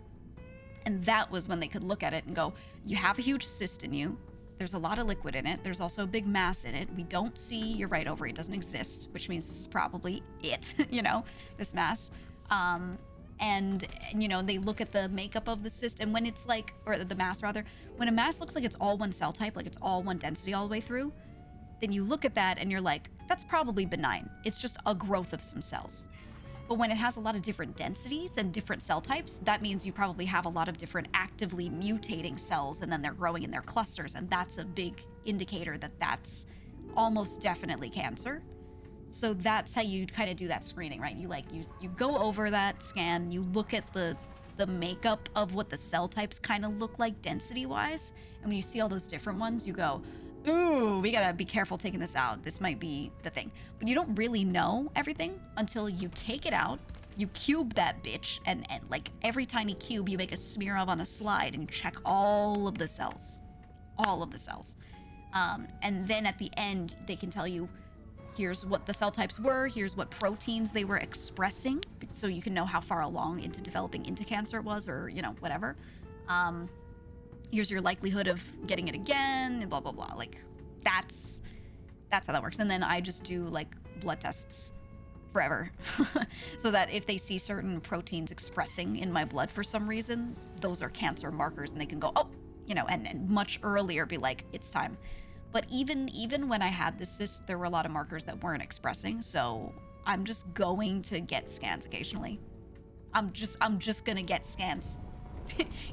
And that was when they could look at it and go, you have a huge cyst in you. There's a lot of liquid in it. There's also a big mass in it. We don't see your right ovary. It doesn't exist, which means this is probably it, you know, this mass. And, you know, they look at the makeup of the cyst, and when it's like, or the mass rather, when a mass looks like it's all one cell type, like it's all one density all the way through, then you look at that and you're like, that's probably benign. It's just a growth of some cells. But when it has a lot of different densities and different cell types, that means you probably have a lot of different actively mutating cells, and then they're growing in their clusters. And that's a big indicator that that's almost definitely cancer. So that's how you kind of do that screening, right? You go over that scan, you look at the makeup of what the cell types kind of look like density wise. And when you see all those different ones, you go, ooh, we gotta be careful taking this out. This might be the thing. But you don't really know everything until you take it out, you cube that bitch, and like every tiny cube you make a smear of on a slide and check all of the cells. All of the cells. And then at the end, they can tell you, here's what the cell types were, here's what proteins they were expressing, so you can know how far along into developing into cancer it was, or, you know, whatever. Here's your likelihood of getting it again, and blah, blah, blah. Like, that's how that works. And then I just do, like, blood tests forever. So that if they see certain proteins expressing in my blood for some reason, those are cancer markers, and they can go, oh, you know, and much earlier be like, it's time. But even when I had this cyst, there were a lot of markers that weren't expressing, so I'm just going to get scans occasionally. I'm just gonna get scans.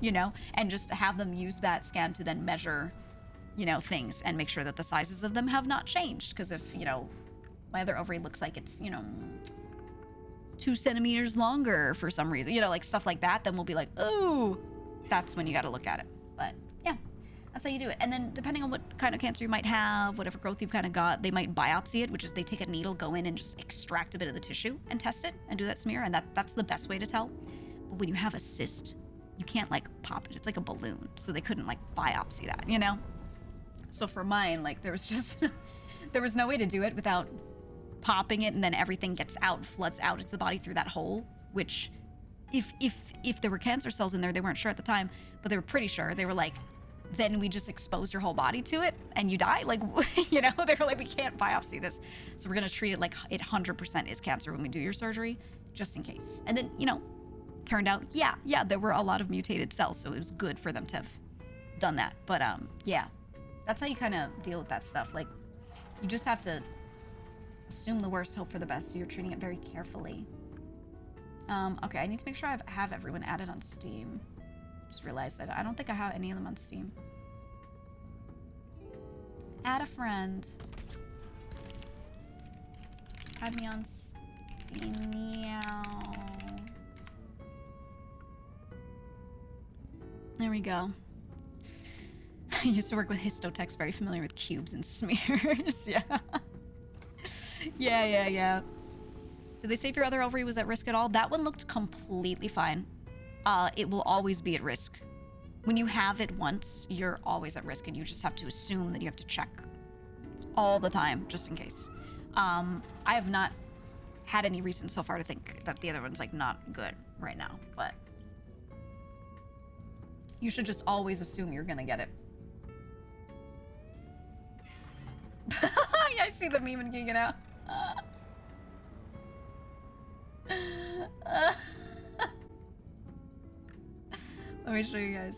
You know, and just have them use that scan to then measure, you know, things and make sure that the sizes of them have not changed. Because if, you know, my other ovary looks like it's, you know, 2 centimeters longer for some reason, you know, like stuff like that, then we'll be like, ooh, that's when you got to look at it. But yeah, that's how you do it. And then depending on what kind of cancer you might have, whatever growth you've kind of got, they might biopsy it, which is they take a needle, go in and just extract a bit of the tissue and test it and do that smear. And that's the best way to tell. But when you have a cyst, you can't like pop it. It's like a balloon. So they couldn't like biopsy that, you know? So for mine, like there was just, there was no way to do it without popping it, and then everything gets out, floods out into the body through that hole, which if there were cancer cells in there, they weren't sure at the time, but they were pretty sure. They were like, then we just exposed your whole body to it and you die. Like, you know, they were like, we can't biopsy this. So we're going to treat it like it 100% is cancer when we do your surgery, just in case. And then, you know, turned out, yeah, there were a lot of mutated cells, so it was good for them to have done that. But yeah, that's how you kind of deal with that stuff. Like, you just have to assume the worst, hope for the best, so you're treating it very carefully. Okay, I need to make sure I have everyone added on Steam. Just realized I don't think I have any of them on Steam. Add a friend. Add me on Steam. Meow. There we go. I used to work with histotex, very familiar with cubes and smears. Yeah. Yeah. Did they say if your other ovary was at risk at all? That one looked completely fine. It will always be at risk. When you have it once, you're always at risk, and you just have to assume that you have to check all the time, just in case. I have not had any reason so far to think that the other one's like not good right now, but you should just always assume you're gonna get it. Yeah, I see the meme in GEEGA now. Let me show you guys.